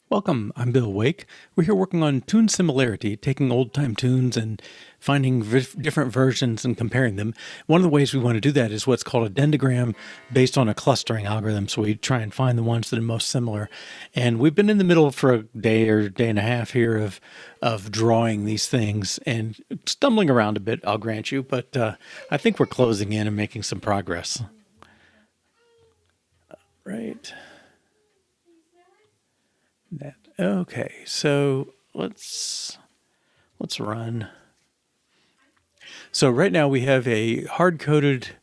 Welcome, I'm Bill Wake. We're here working on tune similarity, taking old-time tunes and finding different versions and comparing them. One of the ways we want to do that is what's called a dendrogram based on a clustering algorithm. So we try and find the ones that are most similar. And we've been in the middle for a day or day and a half here of drawing these things and stumbling around a bit, I'll grant you, but I think we're closing in and making some progress. Right. That. Okay, so let's run. So right now we have a hard-coded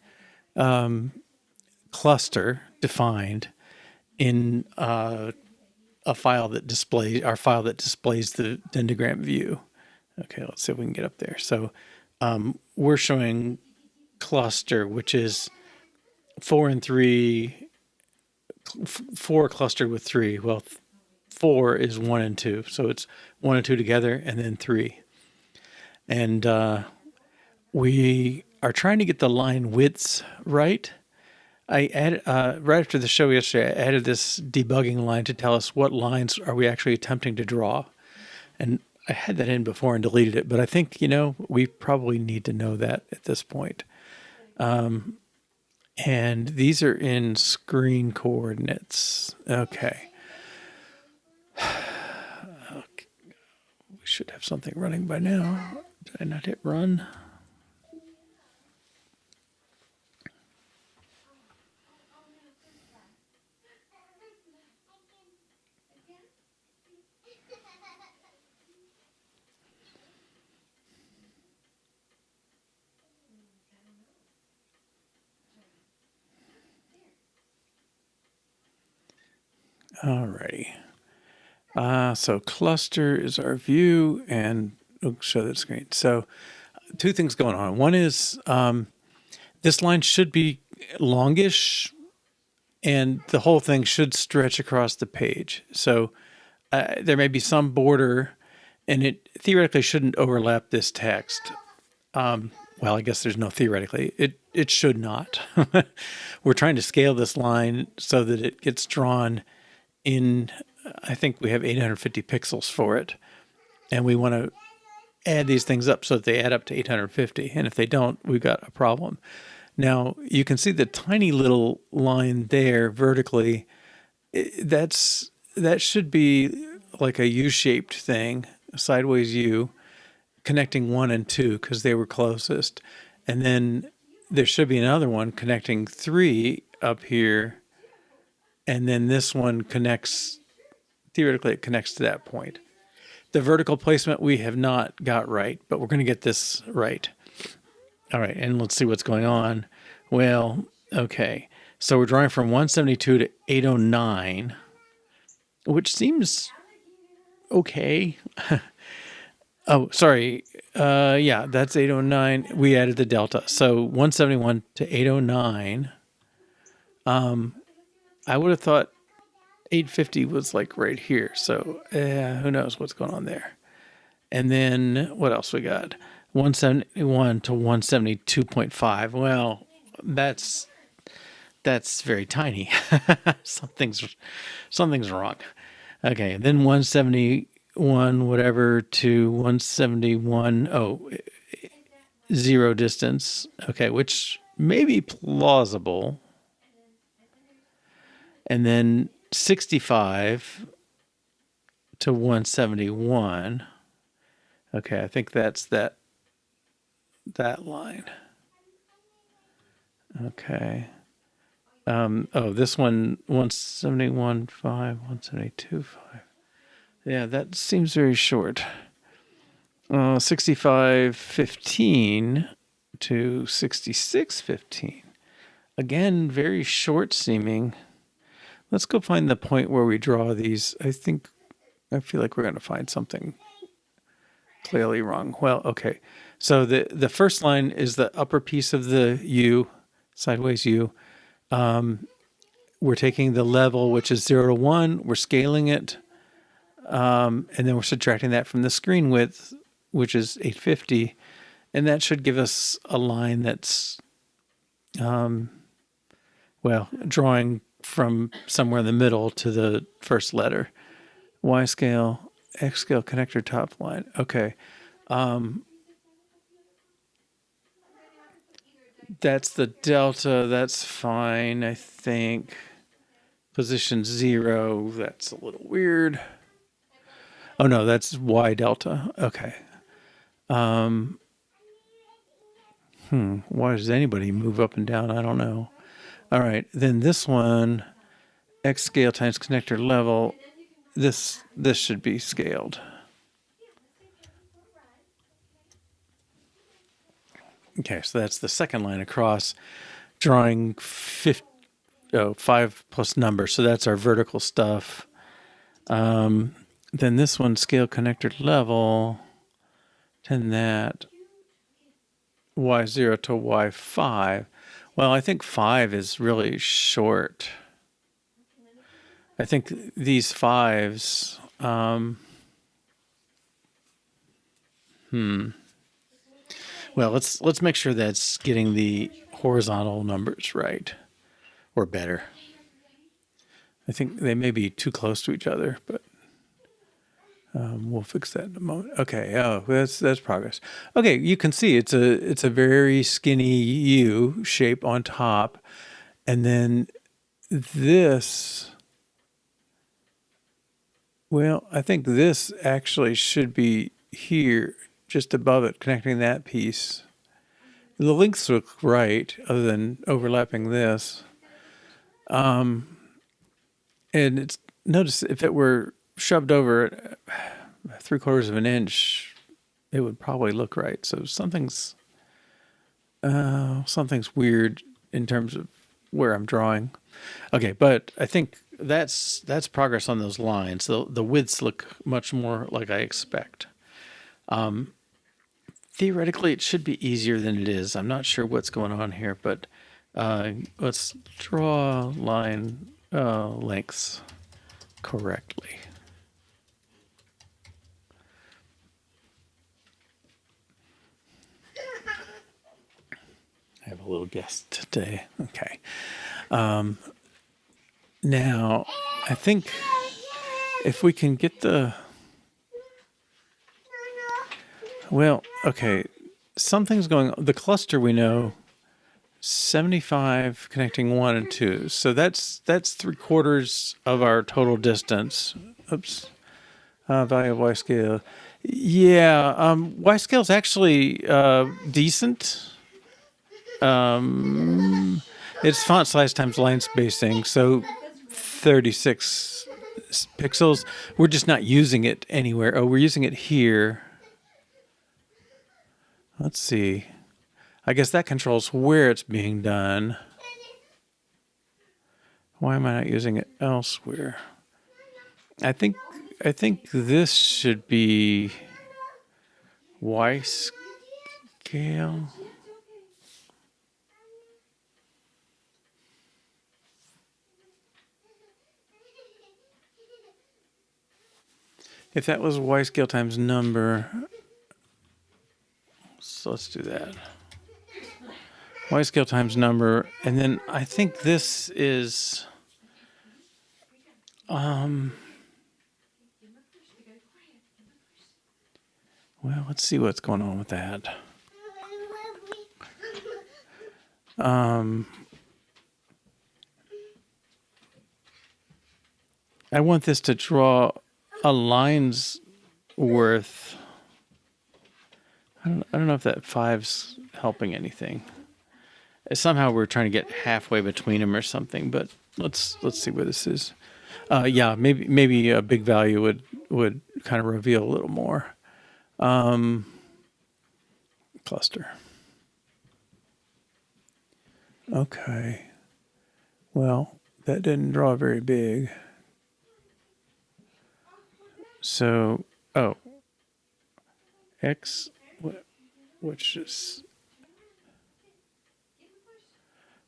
cluster defined in a file that displays the dendrogram view. Okay, let's see if we can get up there. So we're showing cluster, which is 4 and 3, 4 clustered with 3. Well, 4 is 1 and 2, so it's 1 and 2 together, and then 3. And we are trying to get the line widths right. I added right after the show yesterday, I added this debugging line to tell us what lines are we actually attempting to draw. And I had that in before and deleted it, but I think, we probably need to know that at this point. And these are in screen coordinates. Okay. We should have something running by now. Did I not hit run? Alrighty. So cluster is our view, and we'll show the screen. So two things going on. One is this line should be longish, and the whole thing should stretch across the page. So there may be some border, and it theoretically shouldn't overlap this text. Well, I guess there's no theoretically. It should not. We're trying to scale this line so that it gets drawn in, I think we have 850 pixels for it. And we want to add these things up so that they add up to 850. And if they don't, we've got a problem. Now, you can see the tiny little line there vertically. That should be like a U-shaped thing, a sideways U, connecting 1 and 2 because they were closest. And then there should be another one connecting 3 up here. And then this one connects, theoretically it connects to that point. The vertical placement we have not got right, but we're going to get this right. All right, and let's see what's going on. Well, okay. So we're drawing from 172 to 809, which seems okay. Oh, sorry. Yeah, that's 809. We added the delta. So 171 to 809. I would have thought 850 was like right here. So who knows what's going on there. And then what else we got? 171 to 172.5. Well, that's very tiny. something's wrong. Okay, and then 171 whatever to 171. Oh, zero distance. Okay, which may be plausible. And then 65 to 171. Okay, I think that's that line. Okay. This one, 171.5, 172.5. Yeah, that seems very short. 65.15 to 66.15. Again, very short seeming. Let's go find the point where we draw these. I feel like we're going to find something clearly wrong. Well, okay. So the first line is the upper piece of the U, sideways U. We're taking the level, which is 0 to 1. We're scaling it. And then we're subtracting that from the screen width, which is 850. And that should give us a line that's, drawing from somewhere in the middle to the first letter. Y scale, X scale connector top line. Okay. That's the delta. That's fine, I think. Position 0. That's a little weird. Oh no, that's Y delta. Okay. Why does anybody move up and down? I don't know. All right. Then this one, X scale times connector level. This should be scaled. Okay, so that's the second line across, drawing 5 plus number. So that's our vertical stuff. Then this one, scale connector level, 10 that, Y0 to Y5. Well, I think 5 is really short. I think these 5s, well, let's make sure that's getting the horizontal numbers right, or better. I think they may be too close to each other, but we'll fix that in a moment. Okay, oh, that's progress. Okay, you can see it's a very skinny U shape on top, and then this. Well, I think this actually should be here, just above it, connecting that piece. The lengths look right, other than overlapping this. And it's notice if it were shoved over 3/4 of an inch, it would probably look right. So something's weird in terms of where I'm drawing. Okay, but I think that's progress on those lines. The widths look much more like I expect. Theoretically, it should be easier than it is. I'm not sure what's going on here, but let's draw line lengths correctly. I have a little guest today. Okay. Now, I think if we can get the... Well, okay. Something's going on. The cluster we know, 75 connecting 1 and 2. So that's 3/4 of our total distance. Oops. Value of Y scale. Yeah, Y scale is actually decent. It's font size times line spacing, so 36 pixels. We're just not using it anywhere. Oh, we're using it here. Let's see. I guess that controls where it's being done. Why am I not using it elsewhere? I think this should be Y scale. If that was Y scale times number, so let's do that. Y scale times number, and then I think this is, well, let's see what's going on with that. I want this to draw a line's worth. I don't know if that 5's helping anything. Somehow we're trying to get halfway between them or something, but let's see where this is. Yeah, maybe a big value would kind of reveal a little more. Cluster. Okay. Well, that didn't draw very big. So, oh, X, which is,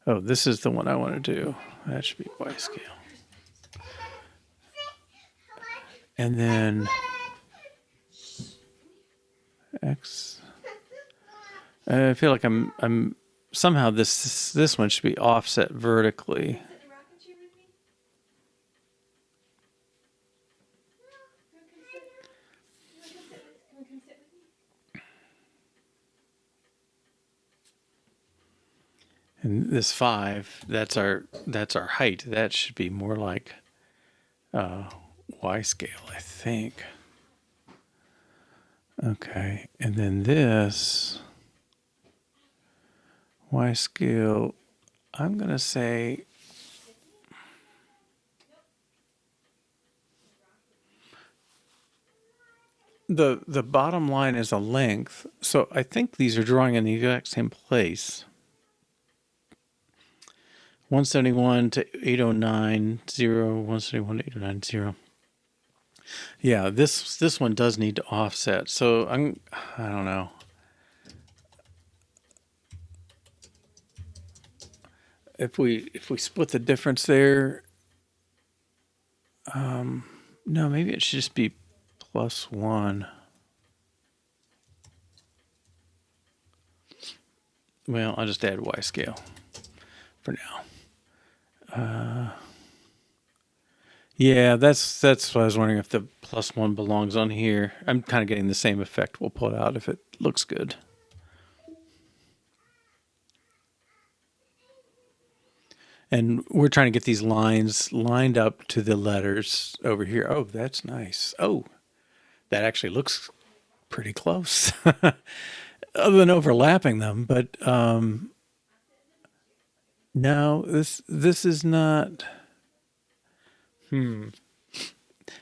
oh, this is the one I want to do. That should be Y scale. And then X. I feel like I'm somehow this one should be offset vertically. And this 5, that's our height. That should be more like Y scale, I think. Okay, and then this Y scale, I'm going to say the bottom line is a length. So I think these are drawing in the exact same place. 171 to 809, 0, 171 to 809, 0. Yeah, this one does need to offset. So I don't know. If we split the difference there, no, maybe it should just be +1. Well, I'll just add Y scale for now. Yeah, that's what I was wondering, if the +1 belongs on here. I'm kind of getting the same effect. We'll pull it out if it looks good. And we're trying to get these lines lined up to the letters over here. Oh, that's nice. Oh, that actually looks pretty close, other than overlapping them. But no, this is not.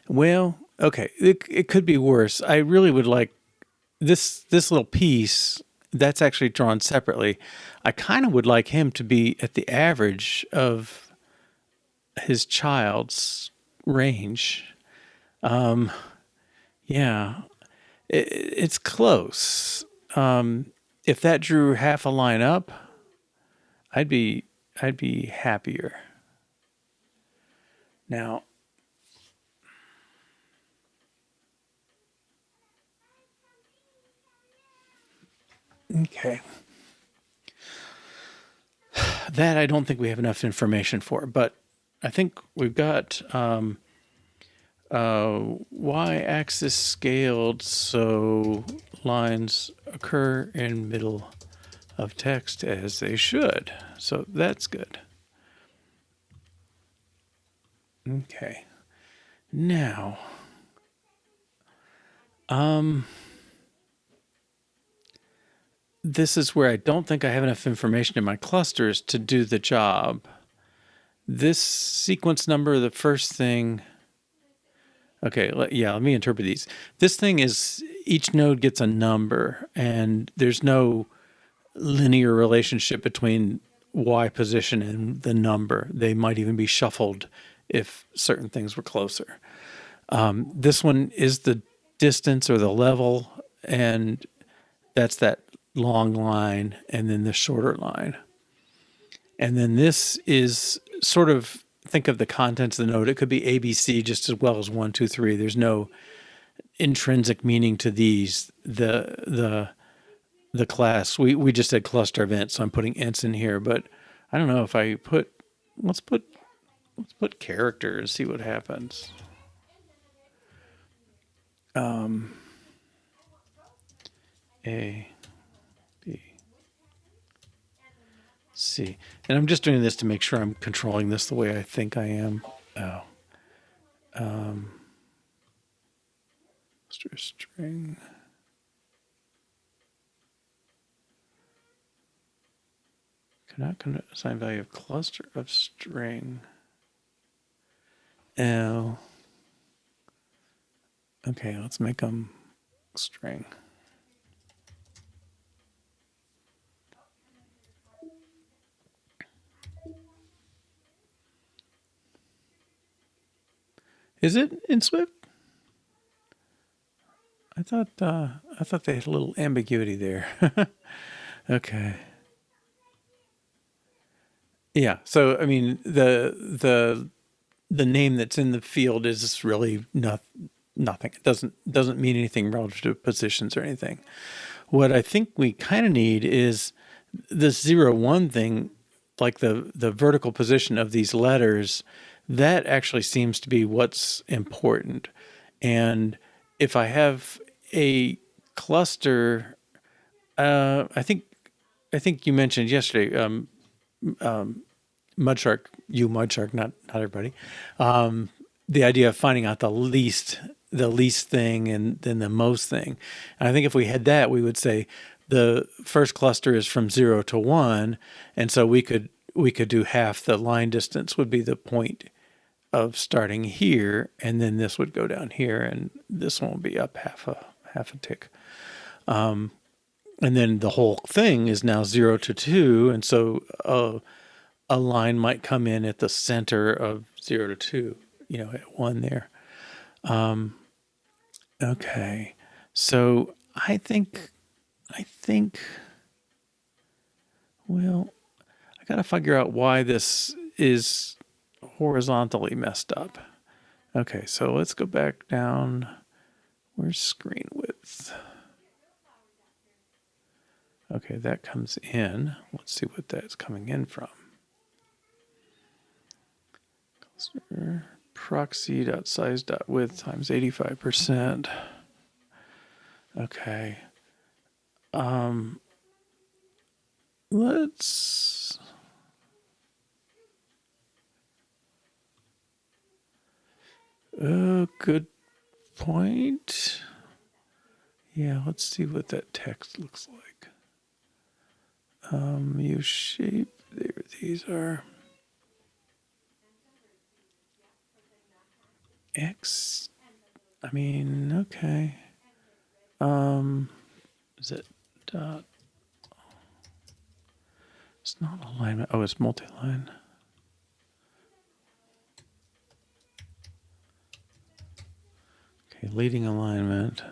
Well, okay, it could be worse. I really would like this little piece that's actually drawn separately. I kind of would like him to be at the average of his child's range. Yeah, it's close. If that drew half a line up, I'd be happier. Now, okay. That I don't think we have enough information for, but I think we've got y-axis scaled, so lines occur in middle of text as they should. So that's good. Okay. Now, this is where I don't think I have enough information in my clusters to do the job. This sequence number, the first thing. Okay, let me interpret these. This thing is, each node gets a number, and there's no linear relationship between Y position and the number. They might even be shuffled if certain things were closer. This one is the distance or the level, and that's that long line, and then the shorter line. And then this is sort of, think of the contents of the node. It could be ABC just as well as 1, 2, 3. There's no intrinsic meaning to these. The class, we just said cluster event, so I'm putting ints in here, but I don't know if I put, let's put characters, see what happens. A, B, C. And I'm just doing this to make sure I'm controlling this the way I think I am. Oh. String. Cannot assign value of cluster of string. L. Okay, let's make them string. Is it in Swift? I thought they had a little ambiguity there. Okay. Yeah. So I mean, the name that's in the field is really nothing. It doesn't mean anything relative to positions or anything. What I think we kind of need is this 0, 1 thing, like the vertical position of these letters. That actually seems to be what's important. And if I have a cluster, I think you mentioned yesterday, Mudshark, not everybody. The idea of finding out the least thing and then the most thing. And I think if we had that, we would say the first cluster is from 0 to 1, and so we could do half the line distance would be the point of starting here, and then this would go down here, and this one will be up half a tick. And then the whole thing is now 0 to 2, and so a line might come in at the center of 0 to 2, at 1 there. Okay, so I think, well, I got to figure out why this is horizontally messed up. Okay, so let's go back down. Where's screen width? Okay, that comes in. Let's see what that's coming in from. Cluster proxy.size.width times 85%. Okay. Let's good point. Yeah, let's see what that text looks like. U shape. There, these are X. I mean, okay. Is it dot? It's not alignment. Oh, it's multi-line. Okay, leading alignment.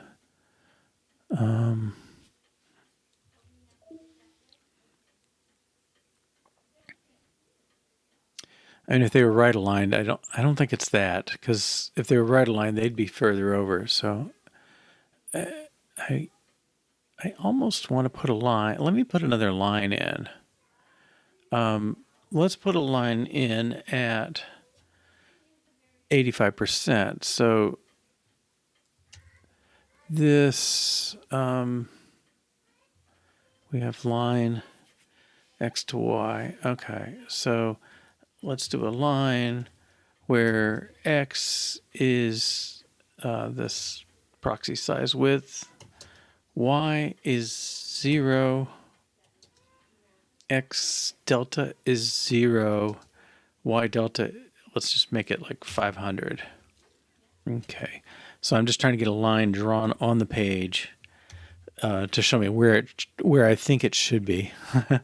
And if they were right aligned, I don't think it's that, because if they were right aligned, they'd be further over. So I almost want to put a line. Let me put another line in. Let's put a line in at 85%. So this, we have line X to Y. Okay, so let's do a line where X is this proxy size width, Y is 0, X delta is 0, Y delta, let's just make it like 500. Okay, so I'm just trying to get a line drawn on the page to show me where I think it should be. We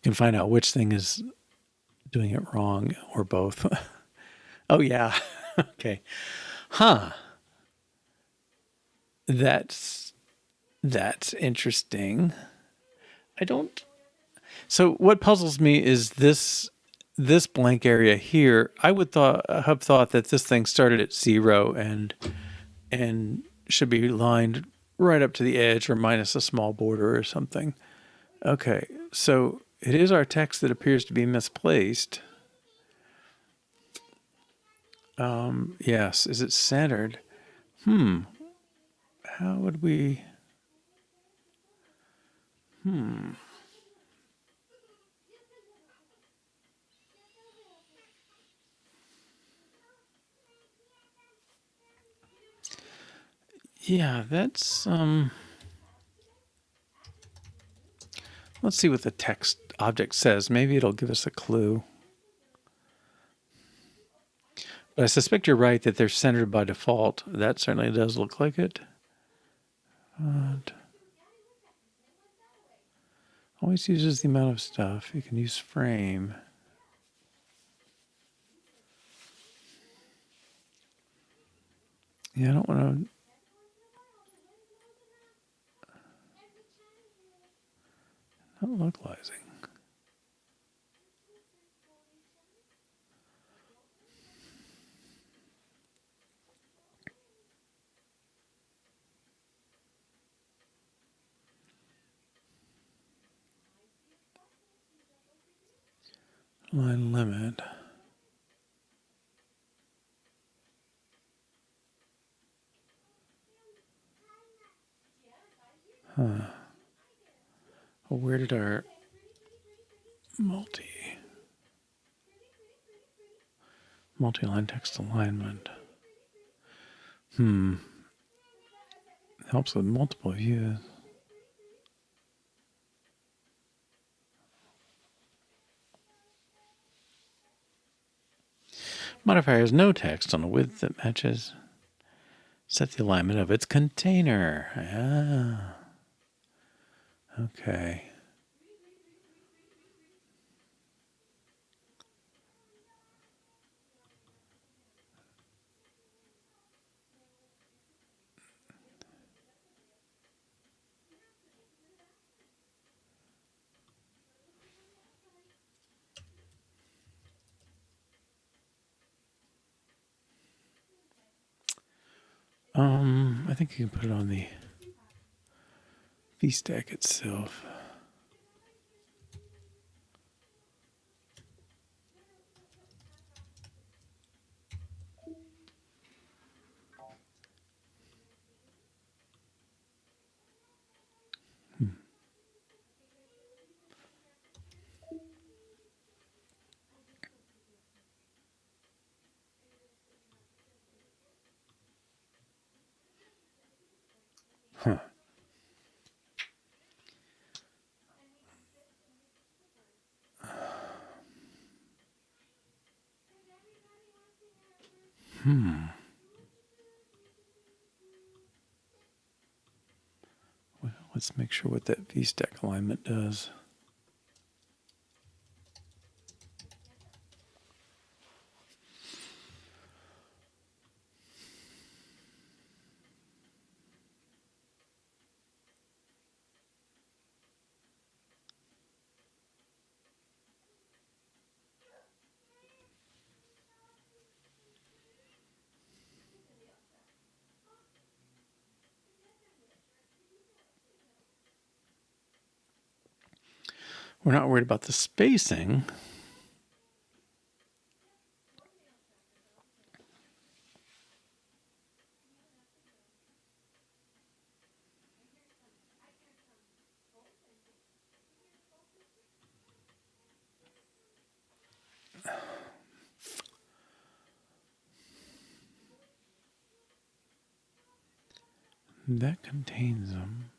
can find out which thing is doing it wrong or both. Oh yeah. Okay. Huh. That's interesting. So what puzzles me is this blank area here. I would have thought that this thing started at 0 and should be lined right up to the edge or minus a small border or something. Okay, so it is our text that appears to be misplaced. Yes, is it centered? How would we? Yeah, that's let's see what the text object says. Maybe it'll give us a clue. But I suspect you're right that they're centered by default. That certainly does look like it. But always uses the amount of stuff. You can use frame. Yeah, I don't want to. Not localizing. Line limit. Huh. Well, where did our multi? Multi-line text alignment. Helps with multiple views. Modifier has no text on a width that matches. Set the alignment of its container. Okay. I think you can put it on the VStack itself. Huh. Well, let's make sure what that VStack alignment does. We're not worried about the spacing. That contains them.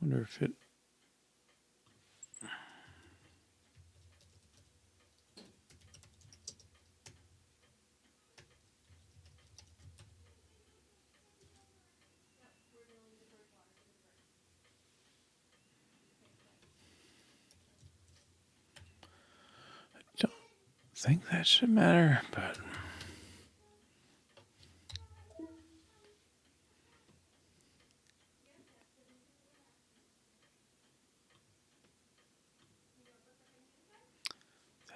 I wonder if it... I don't think that should matter, but...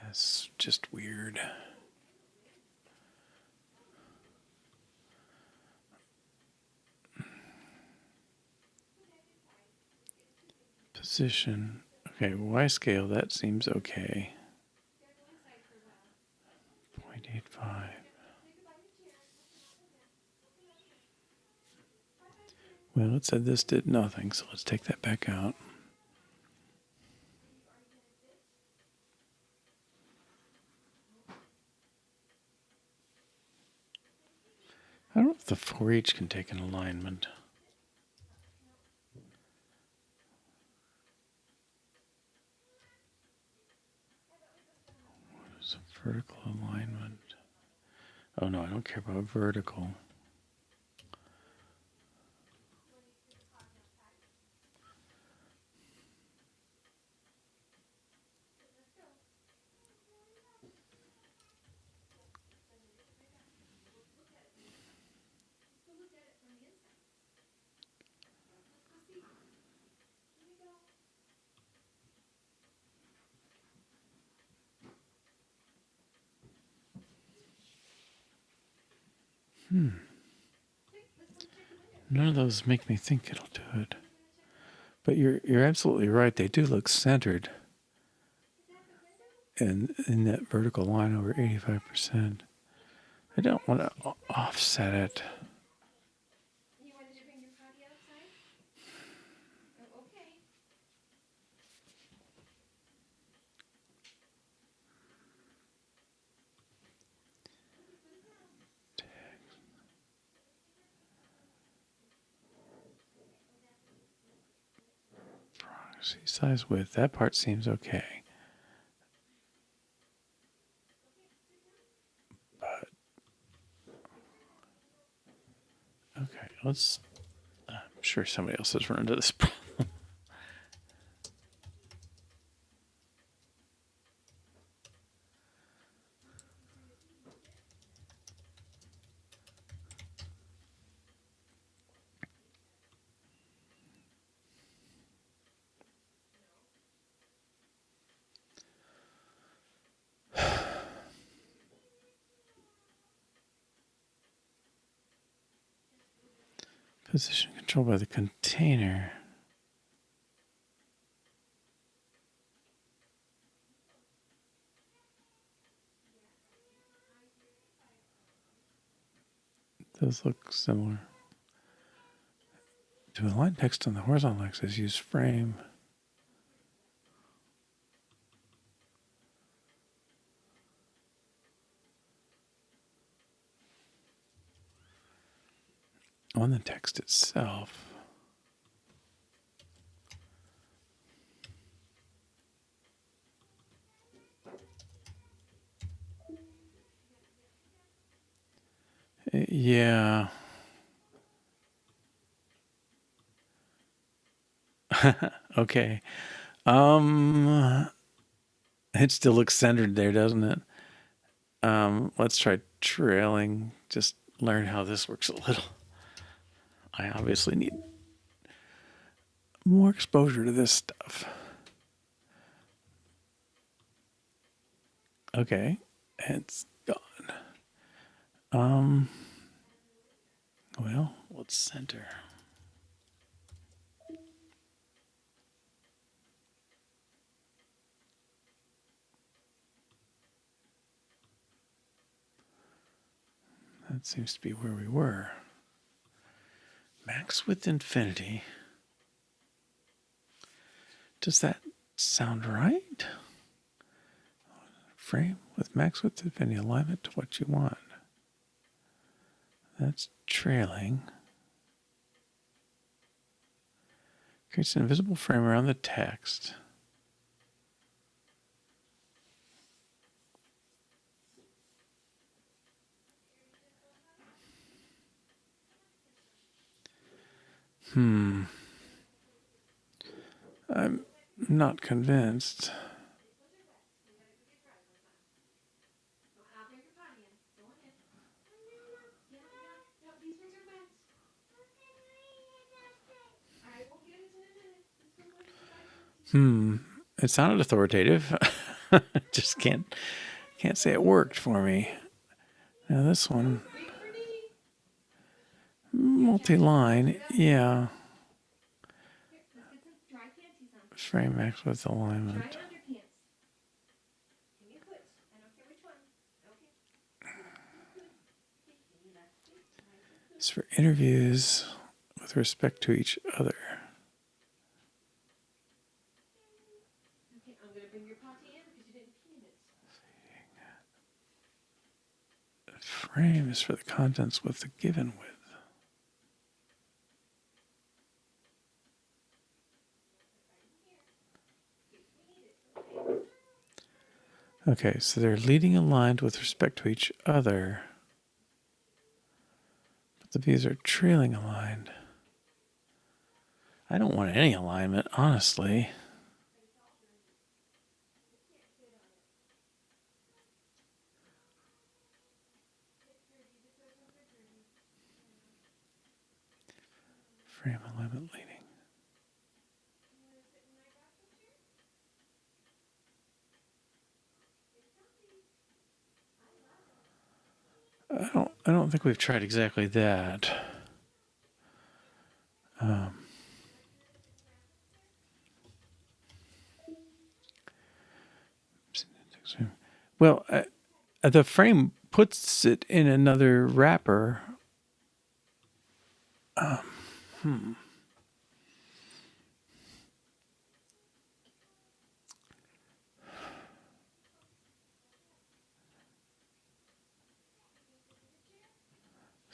That's just weird. Position. Okay, Y scale, that seems okay. 0.85. Well, it said this did nothing, so let's take that back out. I don't know if the 4H can take an alignment. What is a vertical alignment? Oh no, I don't care about vertical. None of those make me think it'll do it. But you're absolutely right. They do look centered in that vertical line over 85%. I don't want to offset it. See size width. That part seems okay. But okay, let's. I'm sure somebody else has run into this problem. Position controlled by the container. Those look similar. To align text on the horizontal axis, use frame. On the text itself. Yeah. Okay. It still looks centered there, doesn't it? Let's try trailing. Just learn how this works a little. I obviously need more exposure to this stuff. Okay, it's gone. Well, let's center. That seems to be where we were. Max width infinity. Does that sound right? Frame with max width infinity, alignment to what you want. That's trailing. Creates an invisible frame around the text. I'm not convinced. It sounded authoritative. Just can't say it worked for me. Now this one, multi-line, yeah. Frame max with alignment. It's for interviews with respect to each other. Frame is for the contents with the given width. Okay, so they're leading aligned with respect to each other, but the views are trailing aligned. I don't want any alignment, honestly. Frame alignment leading. I don't think we've tried exactly that. Well, the frame puts it in another wrapper.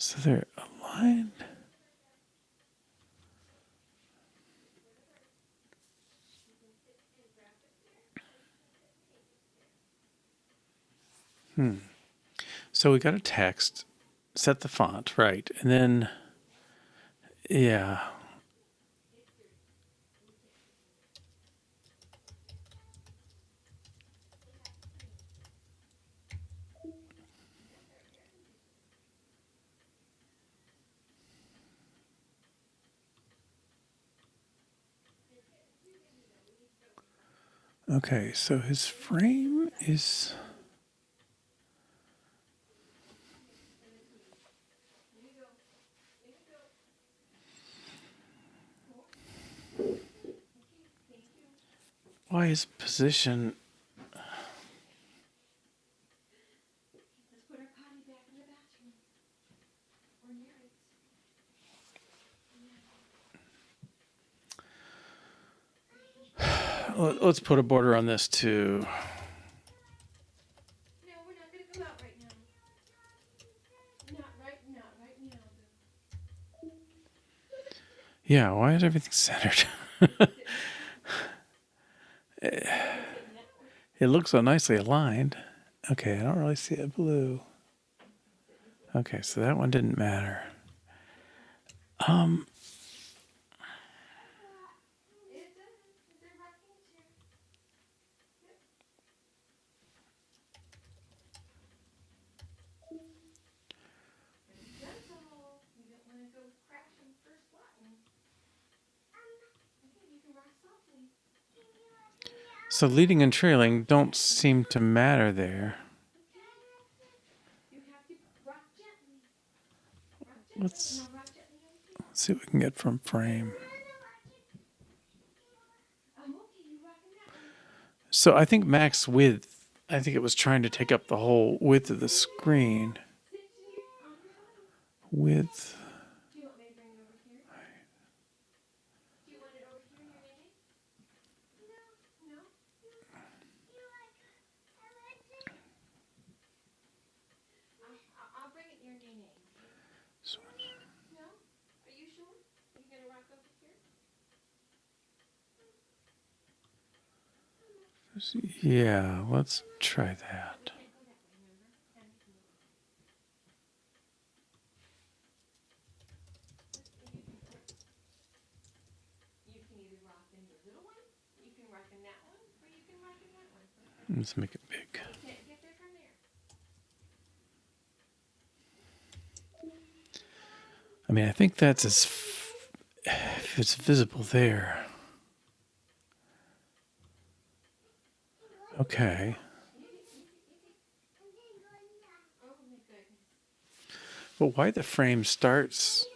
So they're aligned. So we got a text, set the font, right. And then, yeah. Okay, so his frame is... Why is position... Let's put a border on this too. No, we're not going to go out right now. Not right now. Yeah, why is everything centered? It looks so nicely aligned. Okay, I don't really see a blue. Okay, so that one didn't matter. It's a rocking chair. Yep. But be gentle. You don't want to go crashing first button. Okay, you can rock softly. So leading and trailing don't seem to matter there. You have to rock gently. Rock gently. Let's No, rock gently over here. see what we can get from frame. Okay, you rocking that one. So I think max width, I think it was trying to take up the whole width of the screen. Sit here on your bottom. Width. Do you want me to bring it over here? Do you want it over here in your name? No. I'll bring it in your name. No? Are you sure? Are you going to rock over here? Yeah, let's try that. Can't go that way, remember? Can't move. You can either rock in the little one, you can rock in that one, or you can rock in that one. Okay? Let's make it big. You can't get there from there. I mean, I think that's if it's visible there. Okay. Oh my goodness. But why the frame starts...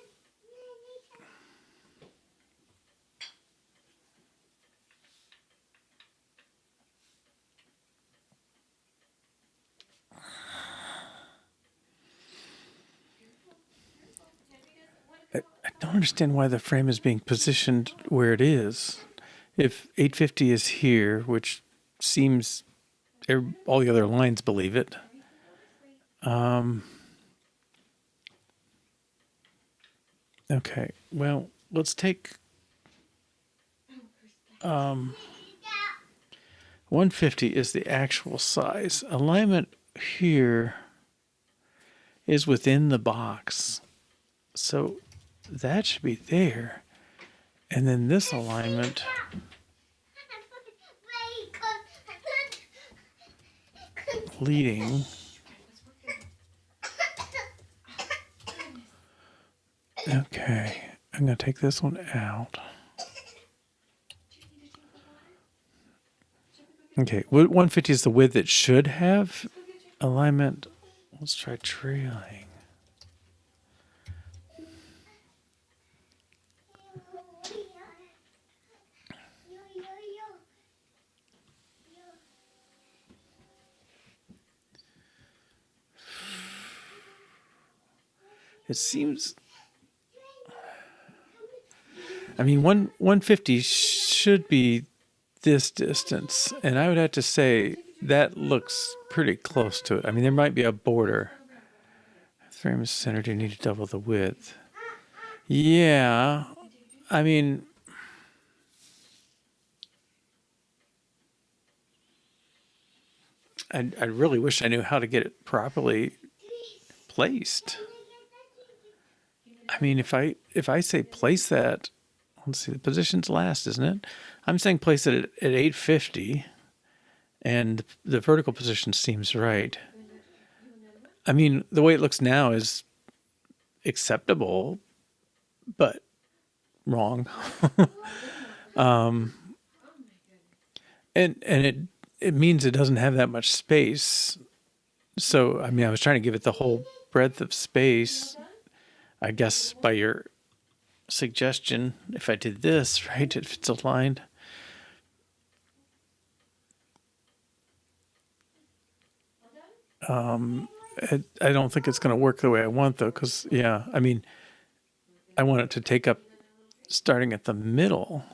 I don't understand why the frame is being positioned where it is. If 850 is here, which seems all the other lines believe it. Okay, well, let's take 150 is the actual size. Alignment here is within the box. So that should be there. And then this alignment... leading... Okay, I'm going to take this one out. Okay, 150 is the width it should have. Alignment, let's try trailing. It seems... I mean, 150 should be this distance, and I would have to say that looks pretty close to it. I mean, there might be a border. Frame is centered, you need to double the width. Yeah, I mean... I really wish I knew how to get it properly placed. I mean, if I say place that, let's see, the position's last, isn't it? I'm saying place it at 850, and the vertical position seems right. I mean, the way it looks now is acceptable, but wrong. And it means it doesn't have that much space. So I mean, I was trying to give it the whole breadth of space. I guess by your suggestion, if I did this right, if it's aligned. I don't think it's going to work the way I want though, because yeah, I mean, I want it to take up starting at the middle.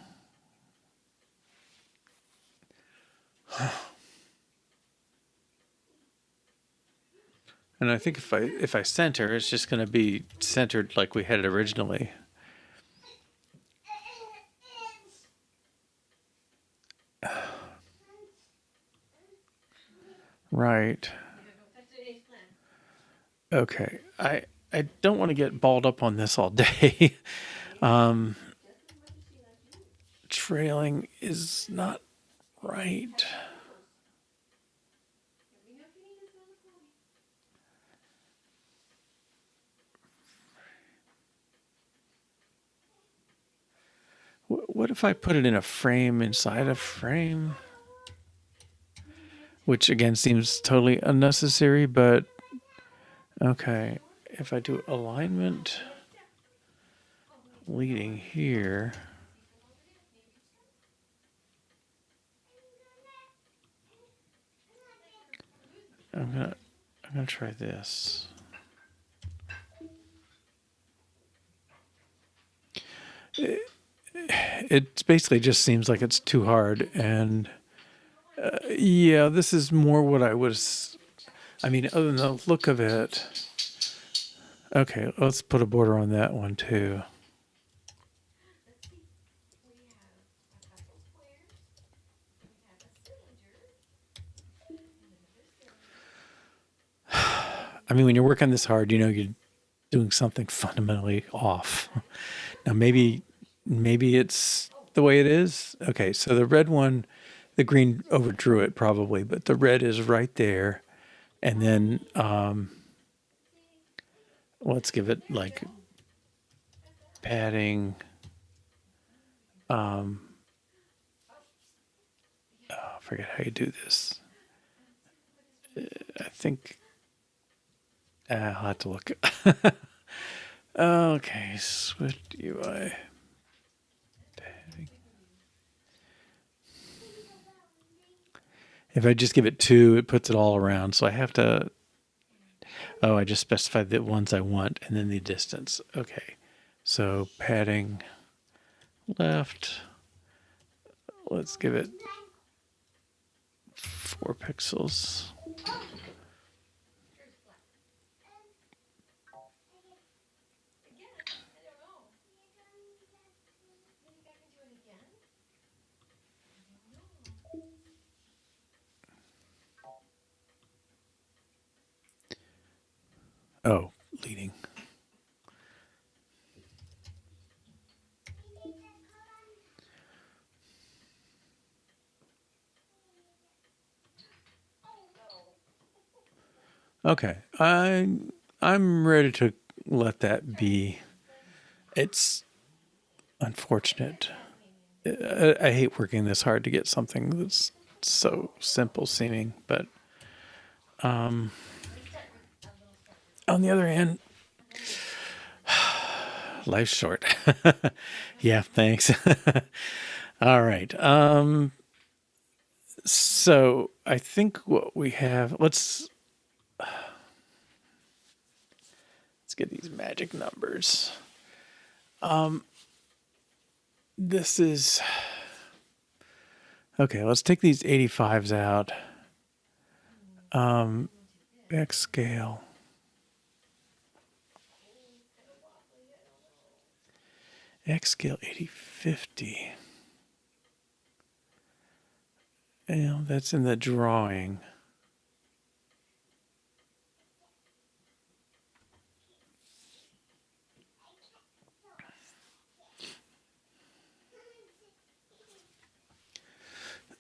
And I think if I center, it's just going to be centered like we had it originally. Right. Okay. I don't want to get balled up on this all day. Trailing is not right. What if I put it in a frame inside a frame? Which again seems totally unnecessary, but okay. If I do alignment leading here, I'm gonna try this. It basically just seems like it's too hard, and yeah, this is more what I was. I mean, other than the look of it. Okay, let's put a border on that one too. I mean, when you're working this hard, you know you're doing something fundamentally off. Now, maybe it's the way it is. Okay, so the red one, the green overdrew it probably, but the red is right there. And then let's give it like padding. I forget how you do this. I think I'll have to look. Okay, Swift UI. Padding. If I just give it 2, it puts it all around. So I have to. Oh, I just specified the ones I want and then the distance. Okay. So padding left. Let's give it 4 pixels. Oh, leading. Okay. I'm ready to let that be. It's unfortunate. I hate working this hard to get something that's so simple seeming, but on the other hand, life's short. Yeah, thanks. All right. So I think what we have, let's get these magic numbers. This is okay. Let's take these 85s out. X scale. X scale 8050. Yeah, that's in the drawing.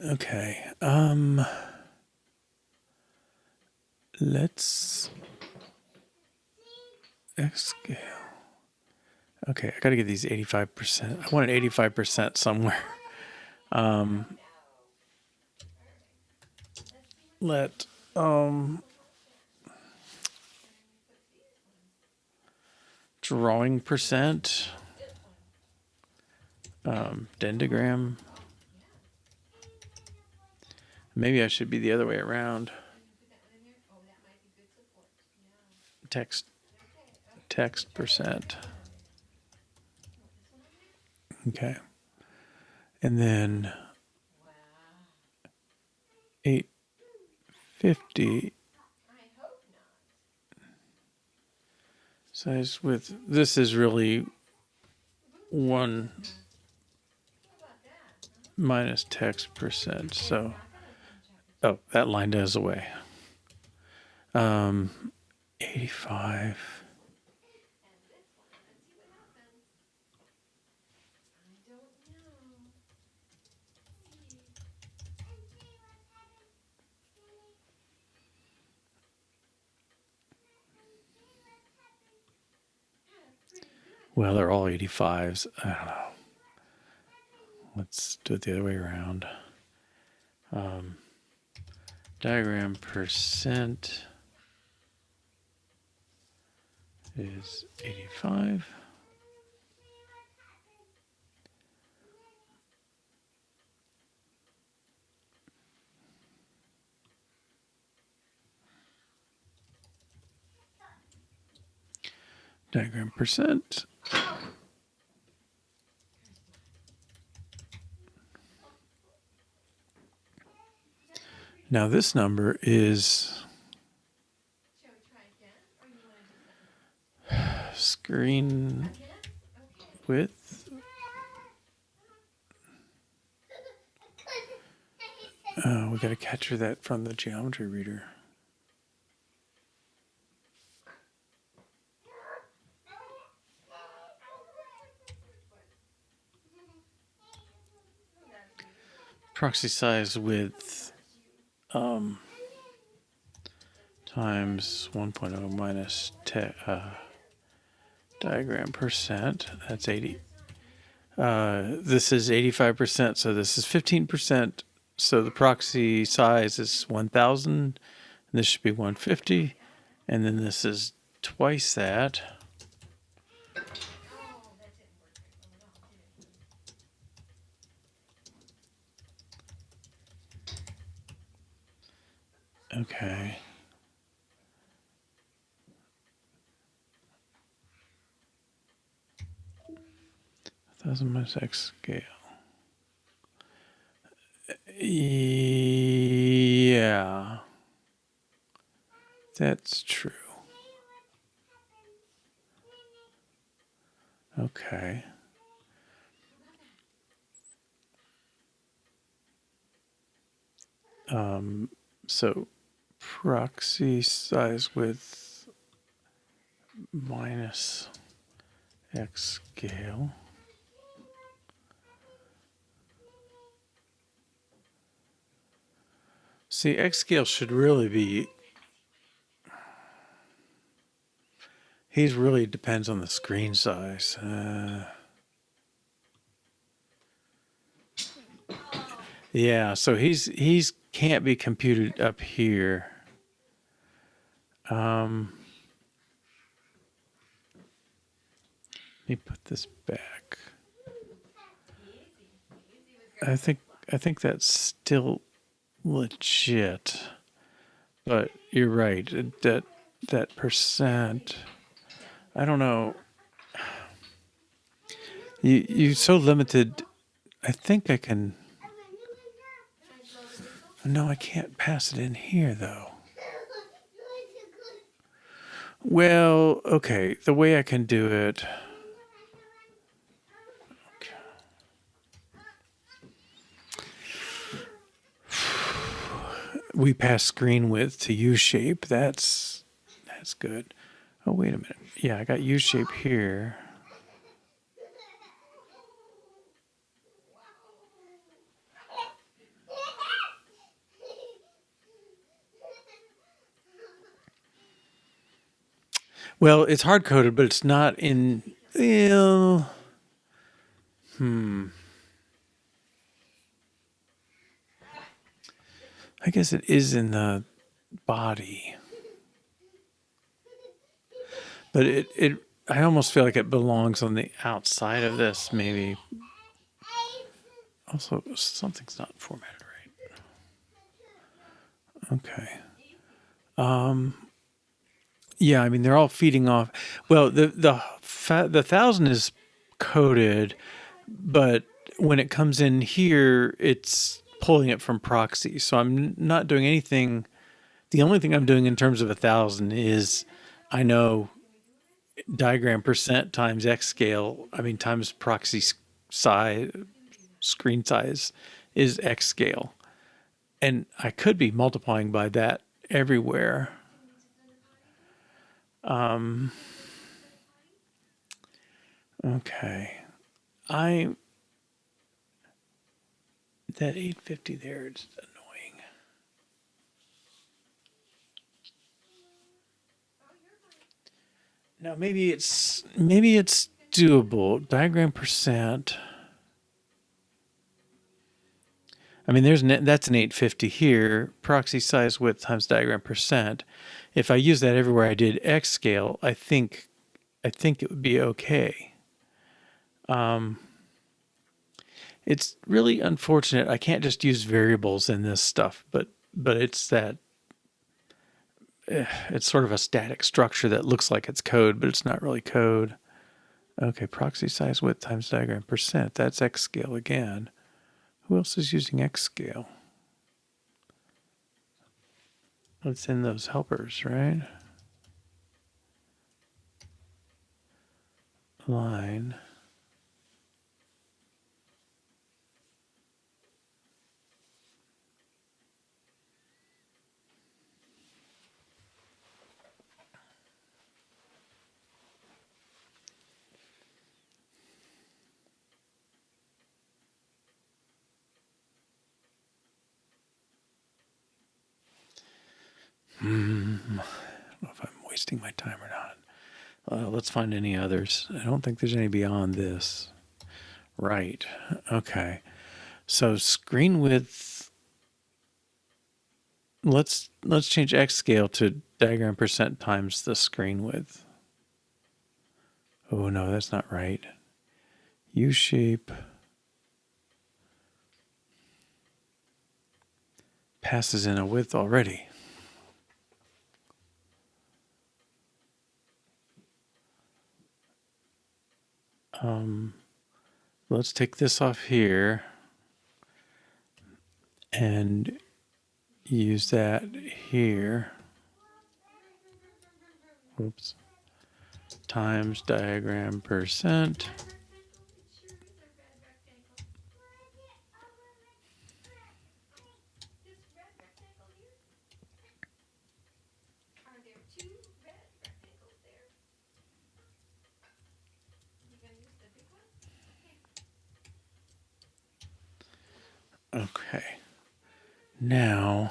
Okay. Let's X scale. Okay, I got to get these 85%. I want an 85% somewhere. Let drawing percent, dendrogram. Maybe I should be the other way around. Text percent. Okay. And then 850 size width. This is really 1 minus text percent. So, oh, that line does away. 85. Well, they're all 85s. I don't know. Let's do it the other way around. Diagram percent is 85. Diagram percent. Now this number is screen width. We got to capture that from the geometry reader. Proxy size width times 1.0 minus diagram percent. That's 80. This is 85%, so this is 15%. So the proxy size is 1,000. And this should be 150. And then this is twice that. Okay. 1,000 minus X scale. Yeah. That's true. Okay. So proxy size width minus X scale. See, X scale should really be, he's really depends on the screen size. Yeah, so he's can't be computed up here. Let me put this back. I think that's still legit, but you're right. That percent. I don't know. You so limited. I think I can. No, I can't pass it in here though. Well, okay. The way I can do it. We pass screen width to U shape. That's good. Oh, wait a minute. Yeah, I got U shape here. Well, it's hard coded, but it's not in. Well, I guess it is in the body, but it. I almost feel like it belongs on the outside of this, maybe. Also, something's not formatted right. Okay. Yeah, I mean they're all feeding off. Well, the 1,000 is coded, but when it comes in here, it's pulling it from proxy. So I'm not doing anything. The only thing I'm doing in terms of 1,000 is I know diagram percent times X scale. I mean times proxy size, screen size is X scale, and I could be multiplying by that everywhere. Okay, I that 850 there, it's annoying. Now maybe it's doable. Diagram percent. I mean, that's an 850 here. Proxy size width times diagram percent. If I use that everywhere I did X scale, I think it would be okay. It's really unfortunate. I can't just use variables in this stuff, but it's sort of a static structure that looks like it's code, but it's not really code. Okay, proxy size width times diagram percent. That's X scale again. Who else is using X scale? It's in those helpers, right? Line. I don't know if I'm wasting my time or not. Let's find any others. I don't think there's any beyond this. Right. Okay. So screen width. Let's change X scale to diagram percent times the screen width. Oh no, that's not right. U shape passes in a width already. Let's take this off here and use that here. Oops. Times diagram percent. Sure is a red rectangle. This red rectangle here? Are there two red rectangles there? You gonna use the big one? Okay. Okay. Now,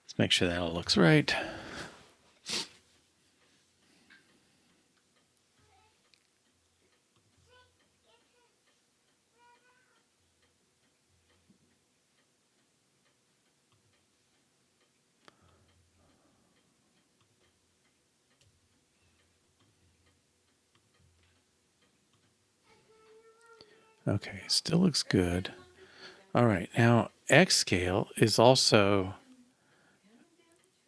let's make sure that all looks right. Okay, still looks good. All right, now X scale is also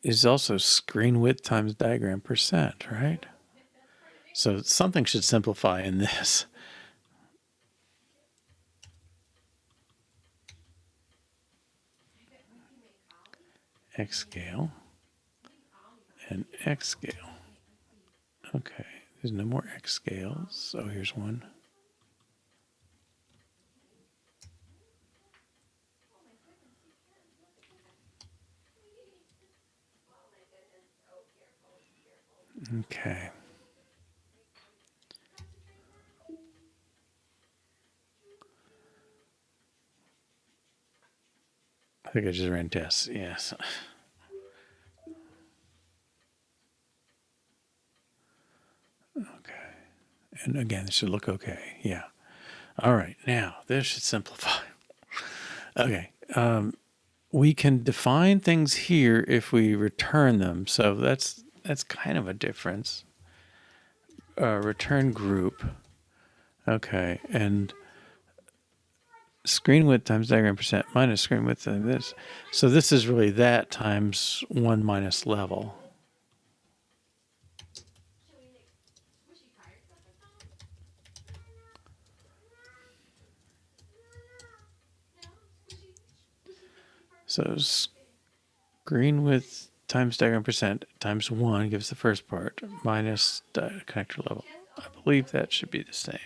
screen width times diagram percent, right? So something should simplify in this. X scale and X scale. Okay, there's no more X scales. Oh, here's one. Okay. I think I just ran tests. Yes. Okay. And again, it should look okay. Yeah. All right. Now, this should simplify. Okay. We can define things here if we return them. So that's kind of a difference. Return group. Okay. And screen width times diagram percent minus screen width and this. So this is really that times 1 minus level. Should we make squishy tires at the top? No, squishy things are So screen width times diagram percent times 1 gives the first part minus connector level. I believe that should be the same.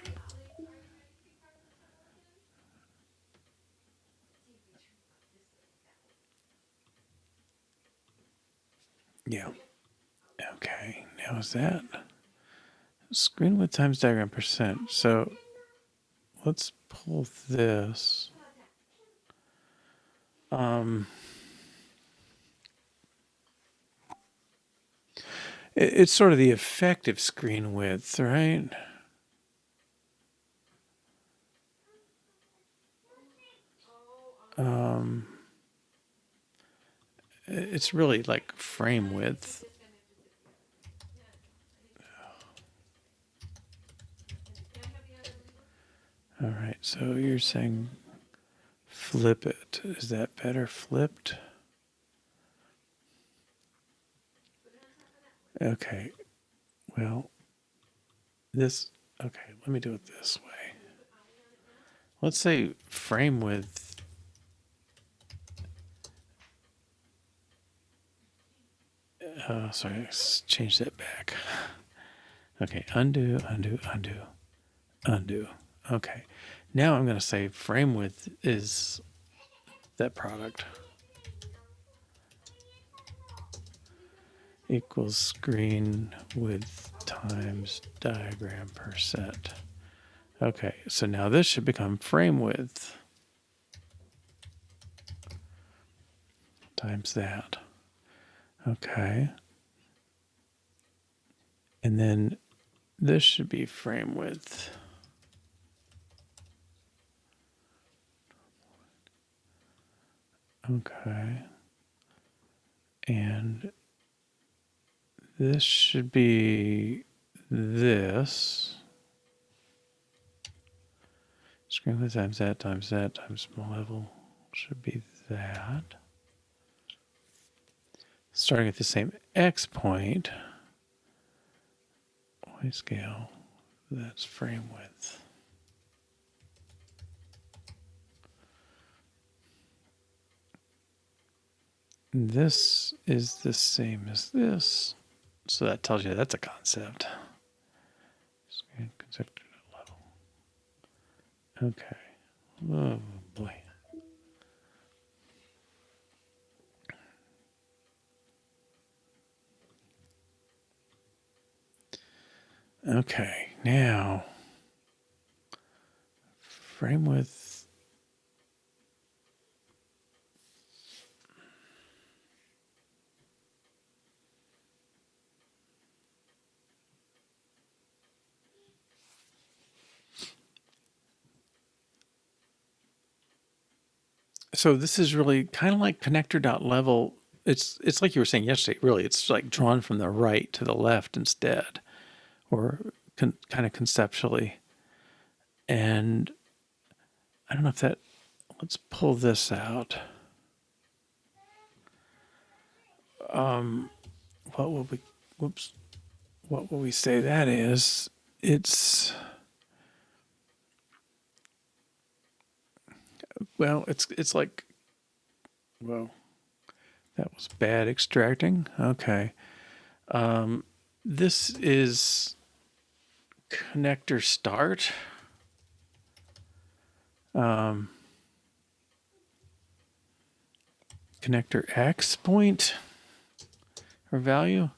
Yeah. Okay. Now is that screen width times diagram percent? So let's pull this. It's sort of the effective screen width, right? It's really like frame width. All right, so you're saying flip it. Is that better flipped? Okay, well, okay, let me do it this way. Let's say frame width. Sorry, let's change that back. Okay, undo, undo, undo, undo. Okay, now I'm going to say frame width is that product equals screen width times diagram percent. Okay, so now this should become frame width times that. Okay. And then this should be frame width. Okay. And this should be this. Screen width times that times small level should be that. Starting at the same X point, Y scale, that's frame width. This is the same as this. So that tells you that's a concept. Concept level. Okay. Oh boy. Okay, now frame width. So this is really kind of like connector.level. It's like you were saying yesterday, really. It's like drawn from the right to the left instead, or kind of conceptually. And I don't know if that, let's pull this out. What will we, whoops, what will we say that is? It's, well, it's like, well, that was bad extracting. Okay. This is connector start. Connector X point or value.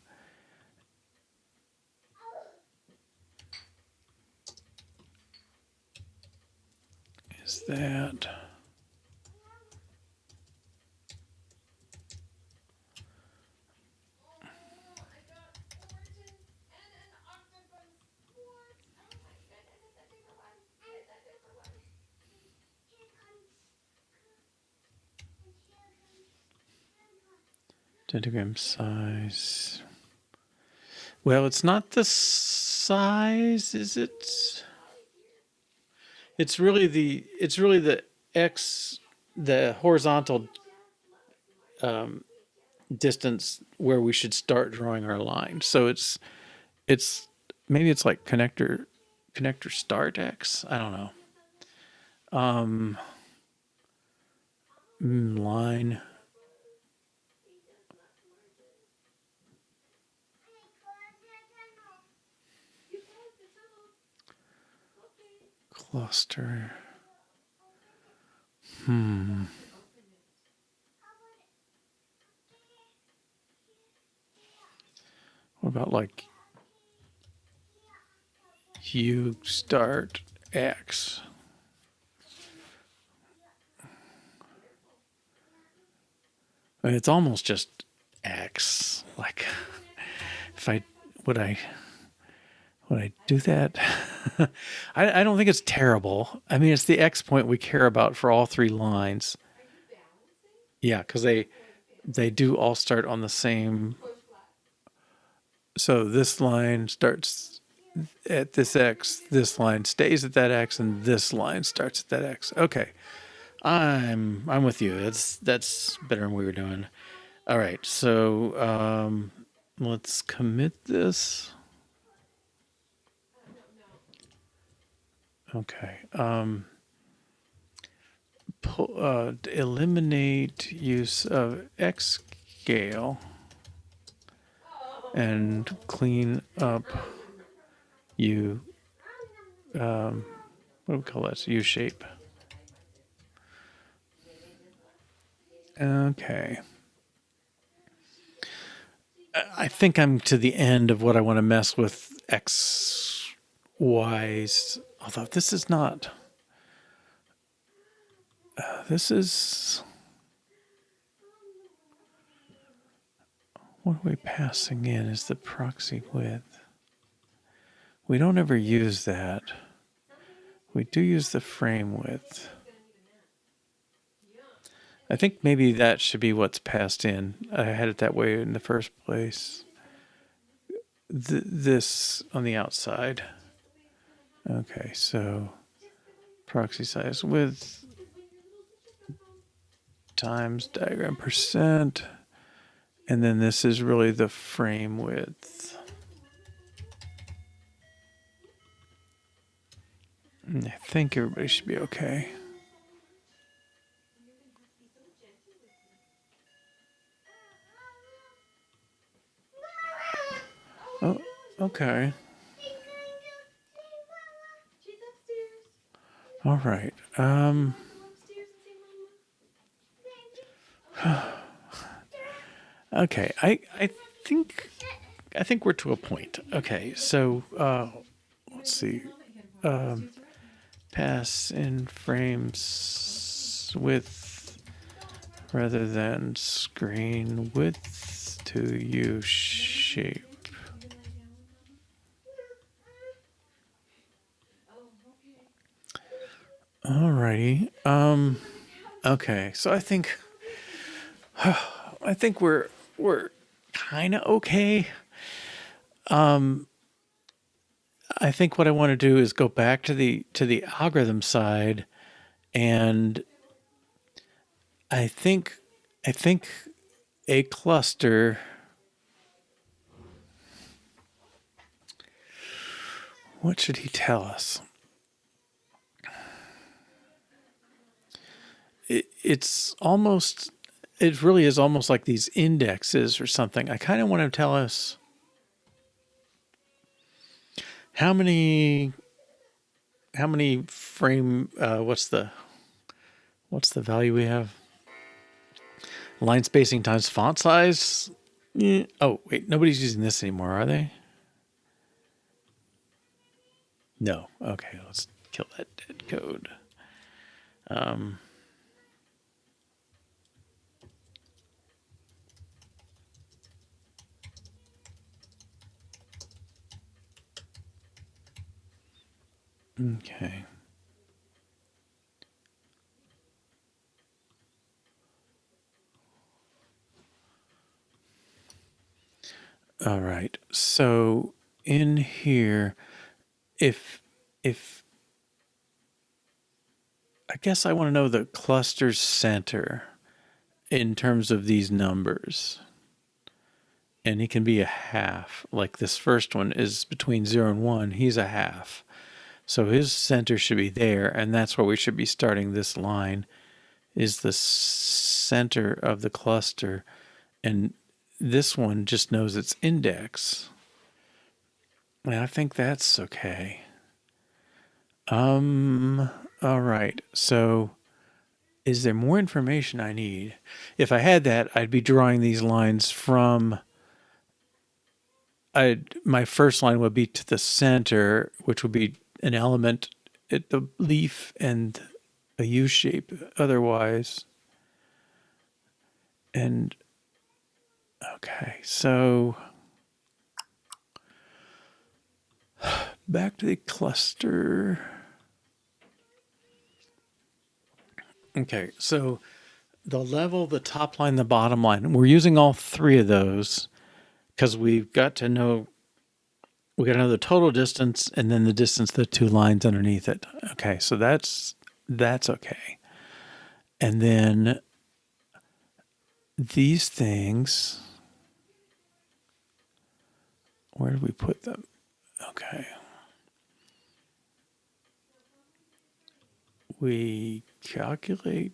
Is that Pentagram size. Well, it's not the size, is it? It's really the x, the horizontal distance where we should start drawing our line. So it's maybe it's like connector start x. I don't know. Line. Cluster. What about like you start X? I mean, it's almost just X. Like, if I would I do that? I don't think it's terrible. I mean, it's the X point we care about for all three lines. Yeah, because they do all start on the same. So this line starts at this X, this line stays at that X, and this line starts at that X. Okay. I'm with you. That's better than we were doing. All right, so let's commit this. Okay. Eliminate use of X scale and clean up U. What do we call that? U shape. Okay. I think I'm to the end of what I want to mess with X, Y's. Although this is not. This is. What are we passing in as the proxy width? We don't ever use that. We do use the frame width. I think maybe that should be what's passed in. I had it that way in the first place. This on the outside. Okay, so proxy size width times diagram percent. And then this is really the frame width. I think everybody should be okay. Oh, okay. All right. Okay. I think we're to a point. Okay. So let's see. Pass in frames width rather than screen width to U shape. Alrighty. Okay. So I think we're kind of okay. I think what I want to do is go back to the algorithm side, and I think a cluster. What should he tell us? It's almost. It really is almost like these indexes or something. I kind of want to tell us how many frame. What's the value we have? Line spacing times font size. Yeah. Oh wait, nobody's using this anymore, are they? No. Okay, let's kill that dead code. Okay. All right. So in here, if I guess I want to know the cluster center in terms of these numbers. And he can be a half. Like this first one is between 0 and 1. He's a half. So his center should be there, and that's where we should be starting this line, is the center of the cluster. And this one just knows its index. And I think that's okay. All right. So is there more information I need? If I had that, I'd be drawing these lines from my first line would be to the center, which would be an element at the leaf and a U shape otherwise. And okay, so back to the cluster. Okay, so the level, the top line, the bottom line, we're using all three of those because we got to know the total distance and then the distance, the two lines underneath it. Okay, so that's okay. And then these things, where do we put them? Okay. We calculate.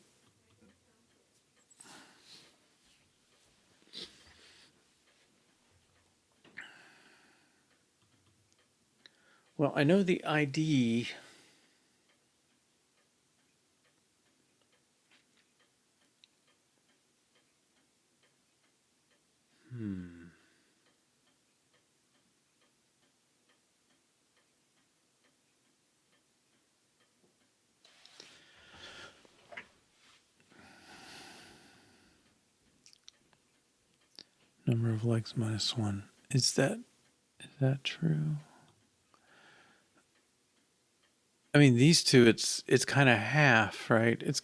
Well, I know the ID. Number of legs minus one. Is that true? I mean, these two, it's kind of half, right? It's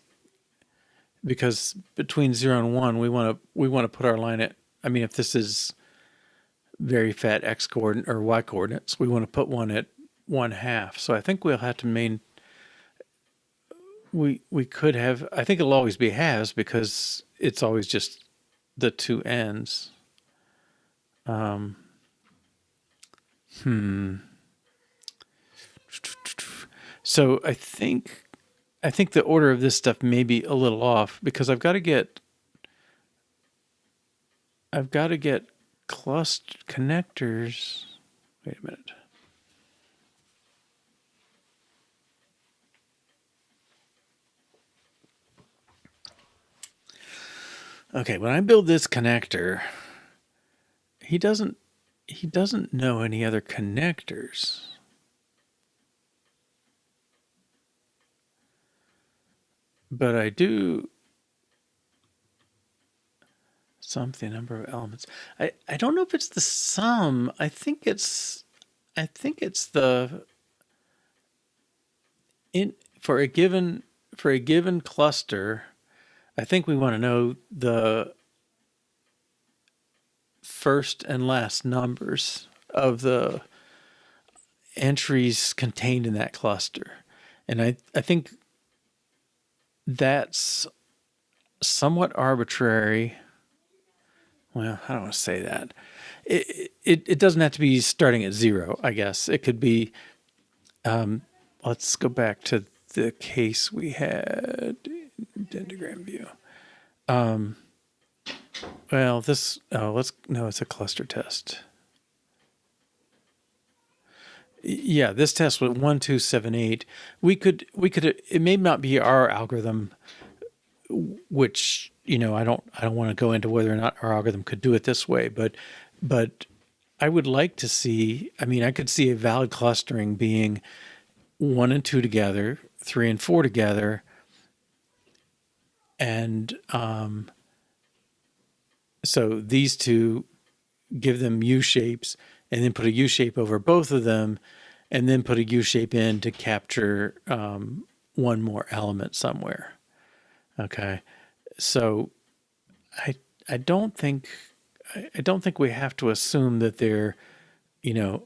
because between 0 and 1, we want to put our line at. I mean, if this is very fat x coordinate or y coordinates, we want to put one at 1/2. So I think we'll have to we could have. I think it'll always be halves because it's always just the two ends. So I think the order of this stuff may be a little off because I've got to get cluster connectors. Wait a minute. Okay, when I build this connector, he doesn't know any other connectors. But I do something number of elements. I don't know if it's the sum. I think it's the in for a given cluster. I think we want to know the first and last numbers of the entries contained in that cluster. And I think that's somewhat arbitrary. Well, I don't want to say that. It doesn't have to be starting at 0, I guess. It could be, let's go back to the case we had in dendrogram view. Well, it's a cluster test. Yeah, this test with 1, 2, 7, 8. We could. It may not be our algorithm, which I don't want to go into whether or not our algorithm could do it this way, but I would like to see. I mean, I could see a valid clustering being 1 and 2 together, 3 and 4 together, and so these two, give them U shapes, and then put a U shape over both of them, and then put a U shape in to capture one more element somewhere. Okay, so I don't think I don't think we have to assume that they're,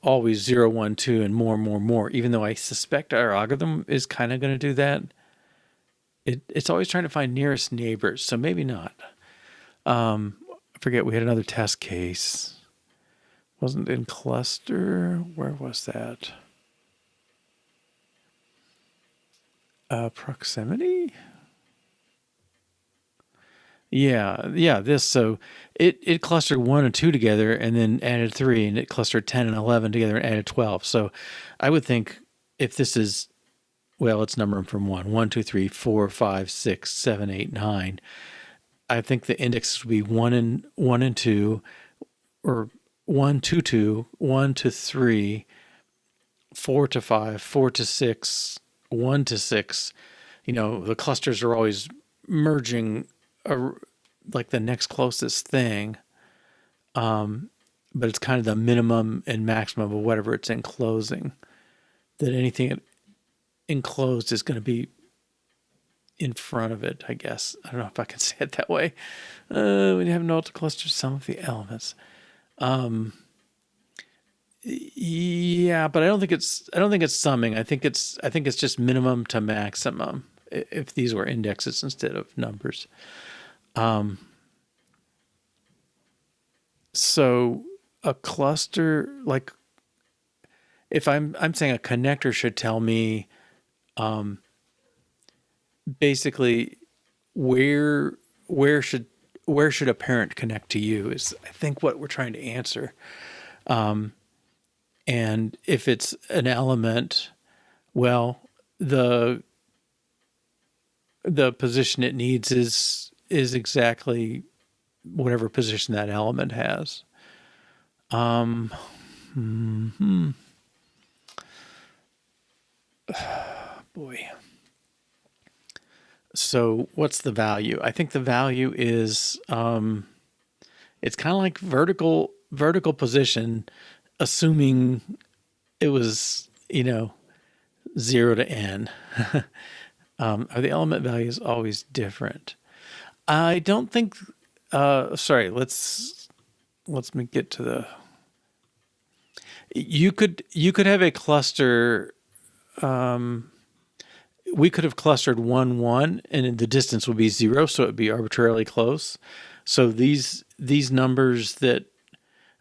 always 0, 1, 2, and more, even though I suspect our algorithm is kind of going to do that. It's always trying to find nearest neighbors, so maybe not. I forget, we had another test case. Wasn't in cluster. Where was that? Proximity? Yeah, this. So it clustered 1 and 2 together and then added 3, and it clustered 10 and 11 together and added 12. So I would think if this is, well, let's number them from 1, 1, 2, 3, 4, 5, 6, 7, 8, 9. I think the index would be 1 and 2, or 1 to 2, 1 to 3, 4 to 5, 4 to 6, 1 to 6. The clusters are always merging like the next closest thing. But it's kind of the minimum and maximum of whatever it's enclosing. That anything enclosed is going to be in front of it, I guess. I don't know if I can say it that way. When you have no to cluster some of the elements. Yeah, but I don't think it's summing. I think it's just minimum to maximum if these were indexes instead of numbers. So a cluster, like if I'm saying a connector should tell me basically where should a parent connect to you is, I think, what we're trying to answer. And if it's an element, well, the position it needs is exactly whatever position that element has. Boy. So what's the value? I think the value is it's kind of like vertical position, assuming it was 0 to n. Are the element values always different? I don't think. Sorry. Let's get to the. You could have a cluster. We could have clustered 1, 1, and the distance would be 0, so it would be arbitrarily close. So these numbers that,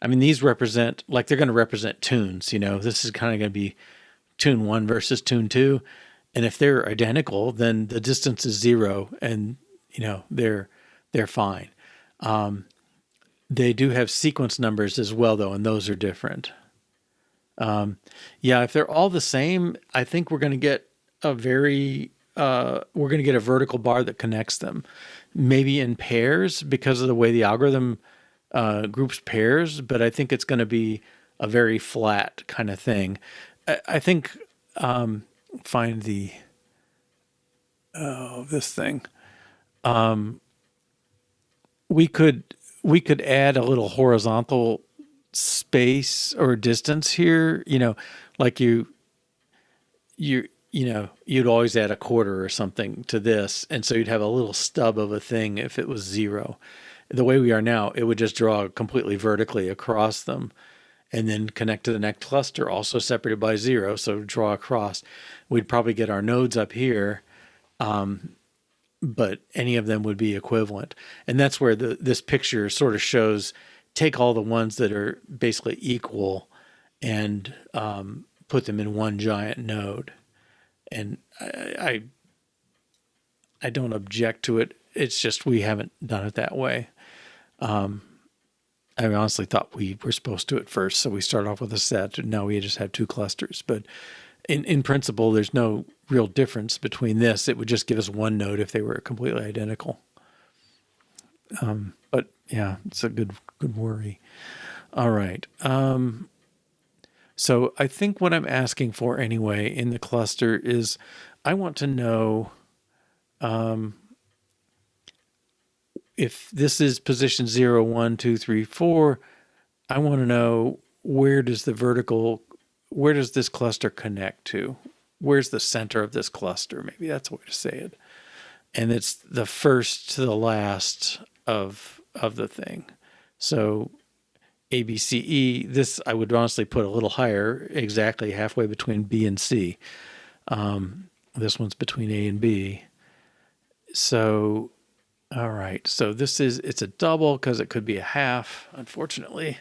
these represent, like, they're going to represent tunes. This is kind of going to be tune 1 versus tune 2, and if they're identical, then the distance is 0, and they're fine. They do have sequence numbers as well, though, and those are different. If they're all the same, I think we're going to get a vertical bar that connects them, maybe in pairs because of the way the algorithm groups pairs, but I think it's going to be a very flat kind of thing. I think find this thing. We could add a little horizontal space or distance here, like you'd always add a quarter or something to this, and so you'd have a little stub of a thing if it was 0. The way we are now, it would just draw completely vertically across them and then connect to the next cluster, also separated by 0, so draw across. We'd probably get our nodes up here, but any of them would be equivalent. And that's where this picture sort of shows, take all the ones that are basically equal and put them in one giant node. And I don't object to it. It's just we haven't done it that way. I honestly thought we were supposed to at first, so we start off with a set, and now we just have 2 clusters. But in principle, there's no real difference between this. It would just give us one node if they were completely identical. But yeah, it's a good worry. All right. So I think what I'm asking for anyway in the cluster is I want to know if this is position 0, 1, 2, 3, 4, I want to know where does this cluster connect to? Where's the center of this cluster? Maybe that's a way to say it. And it's the first to the last of the thing. So A, B, C, E, this I would honestly put a little higher, exactly halfway between B and C. This one's between A and B. So, all right. So it's a double because it could be a half, unfortunately.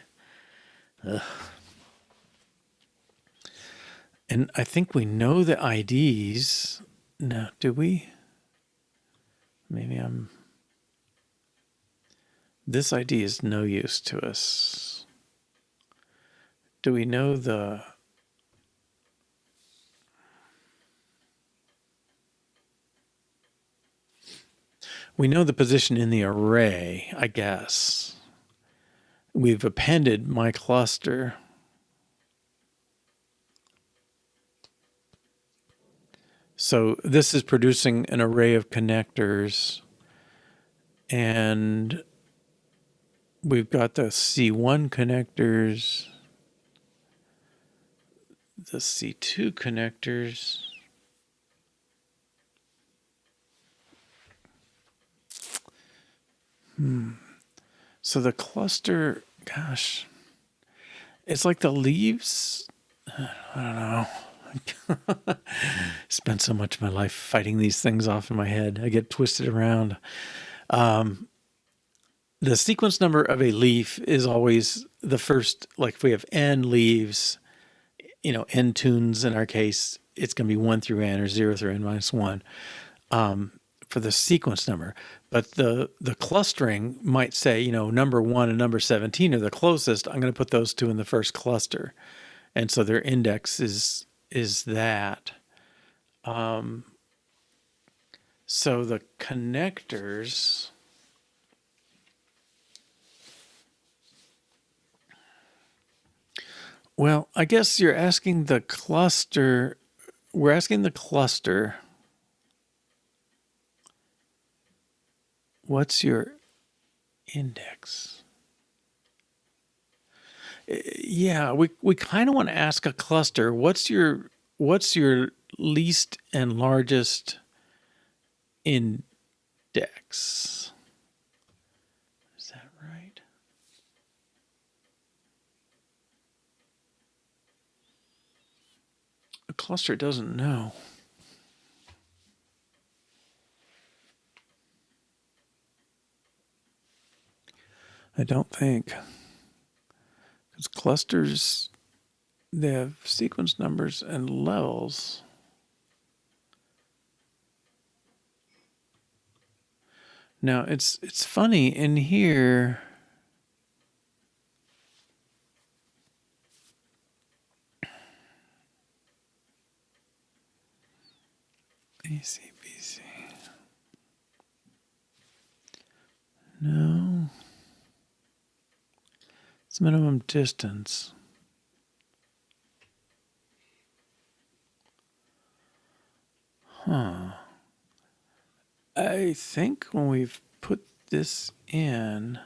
And I think we know the IDs. No, do we? Maybe this ID is no use to us. Do we know we know the position in the array, I guess. We've appended my cluster. So this is producing an array of connectors, and we've got the C1 connectors, the C2 connectors. So the cluster, gosh, it's like the leaves. I don't know. Spent so much of my life fighting these things off in my head. I get twisted around. The sequence number of a leaf is always the first, like if we have n leaves, n tunes in our case, it's going to be 1 through n or 0 through n minus 1 for the sequence number. But the clustering might say, number 1 and number 17 are the closest. I'm going to put those two in the first cluster. And so their index is that. So the connectors, well, I guess you're asking the cluster. We're asking the cluster, what's your index? Yeah, we kind of want to ask a cluster, what's your least and largest index? Is that right? A cluster doesn't know. I don't think. Because clusters, they have sequence numbers and levels. Now it's funny in here. A, C, B, C. No. It's minimum distance. Huh. I think when we've put this in,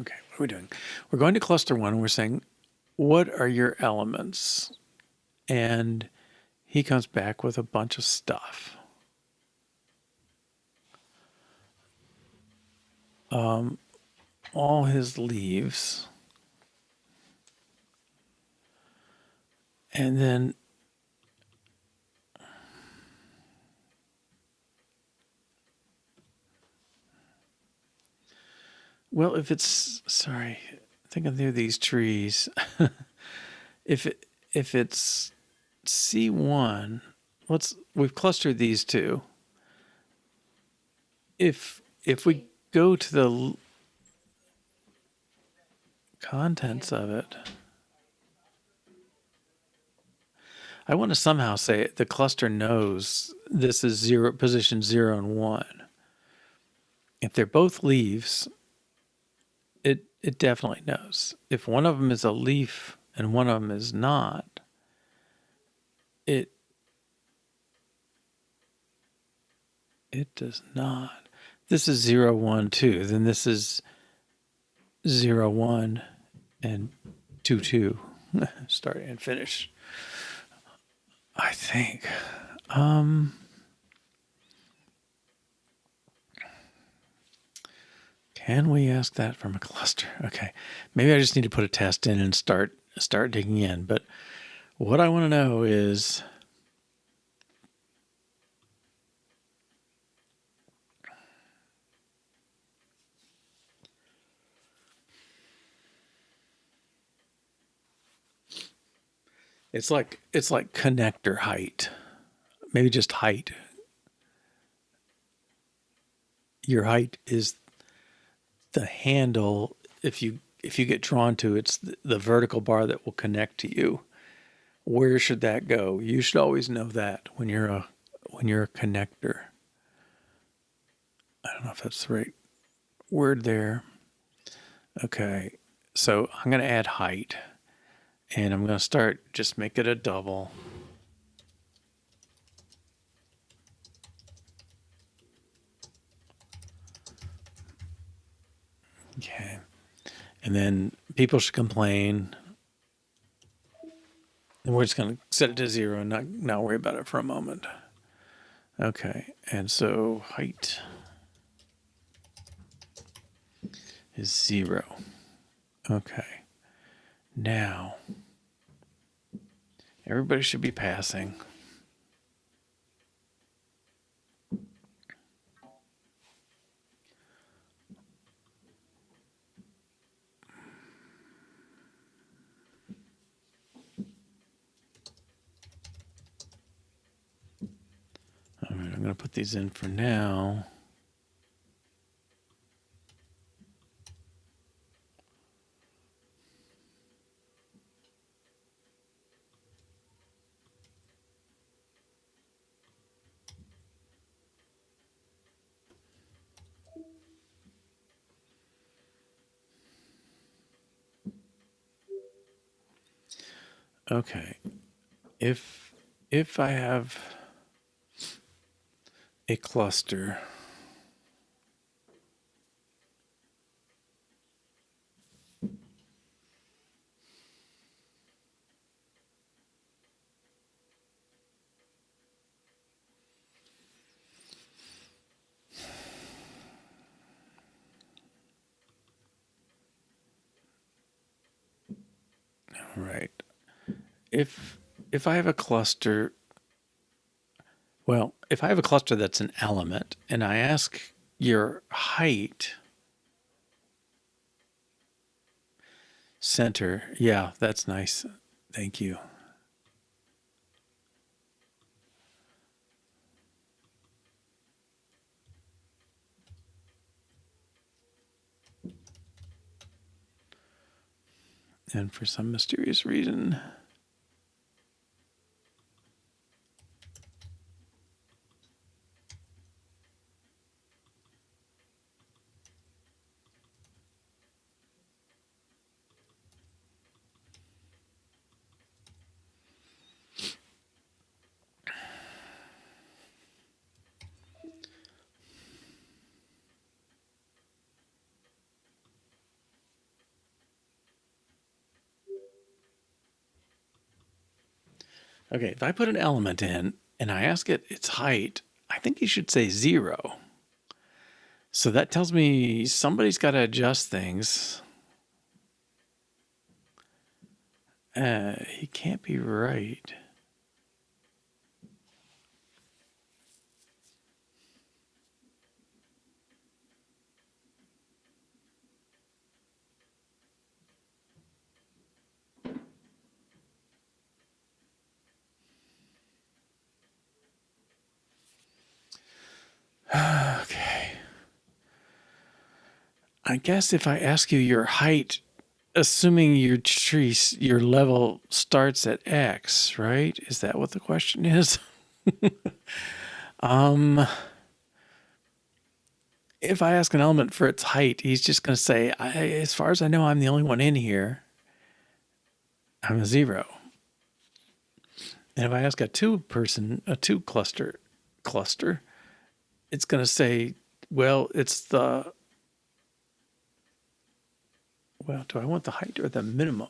okay, what are we doing? We're going to cluster one and we're saying, what are your elements? And he comes back with a bunch of stuff. All his leaves. And then well, if it's, sorry, thinking through these trees. if it's C1, we've clustered these two. If we go to the contents of it, I want to somehow say the cluster knows this is position 0 and 1. If they're both leaves, it definitely knows. If one of them is a leaf and one of them is not, it does not. This is 0, 1, 2. Then this is 0, 1, and 2, 2. Start and finish. I think. Can we ask that from a cluster? Okay. Maybe I just need to put a test in and start digging in. But what I want to know is it's like connector height. Maybe just height. Your height is the handle. If you get drawn to, it's the vertical bar that will connect to you. Where should that go? You should always know that when you're a connector. I don't know if that's the right word there. Okay. So I'm going to add height, and I'm going to start, just make it a double. Okay. And then people should complain. And we're just going to set it to 0 and not worry about it for a moment. Okay. And so height is 0. Okay. Now, everybody should be passing. All right, I'm going to put these in for now. Okay. If I have a cluster, all right. If I have a cluster, well, if I have a cluster that's an element and I ask your height, center, yeah, that's nice. Thank you. And for some mysterious reason, okay, if I put an element in and I ask it its height, I think you should say 0. So that tells me somebody's got to adjust things. He can't be right. Okay. I guess if I ask you your height, assuming your tree, your level starts at X, right? Is that what the question is? If I ask an element for its height, he's just going to say, as far as I know, I'm the only one in here. I'm a 0. And if I ask a two cluster, it's going to say, well, it's the, well, do I want the height or the minimum?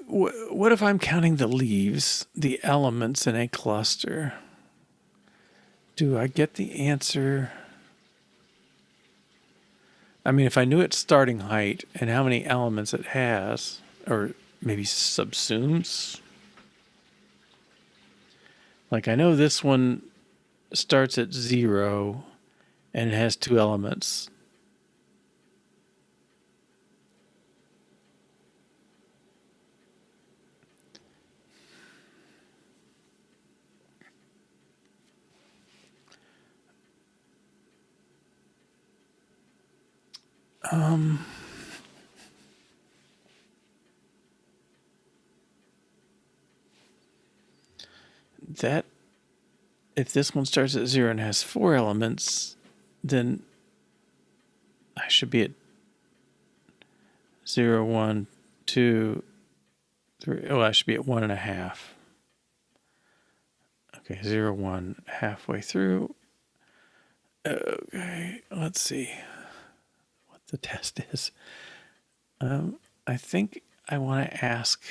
what if I'm counting the leaves, the elements in a cluster? Do I get the answer? I mean, if I knew its starting height and how many elements it has, or maybe subsumes. Like I know this one starts at 0 and it has 2 elements. That if this one starts at 0 and has 4 elements, then I should be at 0, 1, 2, 3. Oh, I should be at 1.5. Okay, 0, 1, halfway through. Okay, let's see what the test is. I think I want to ask.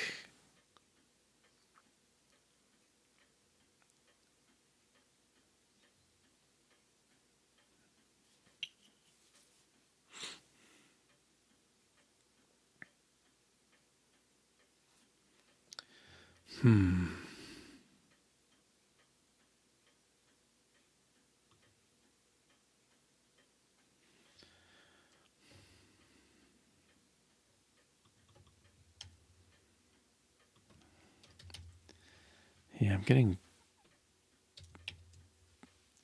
Yeah, I'm getting.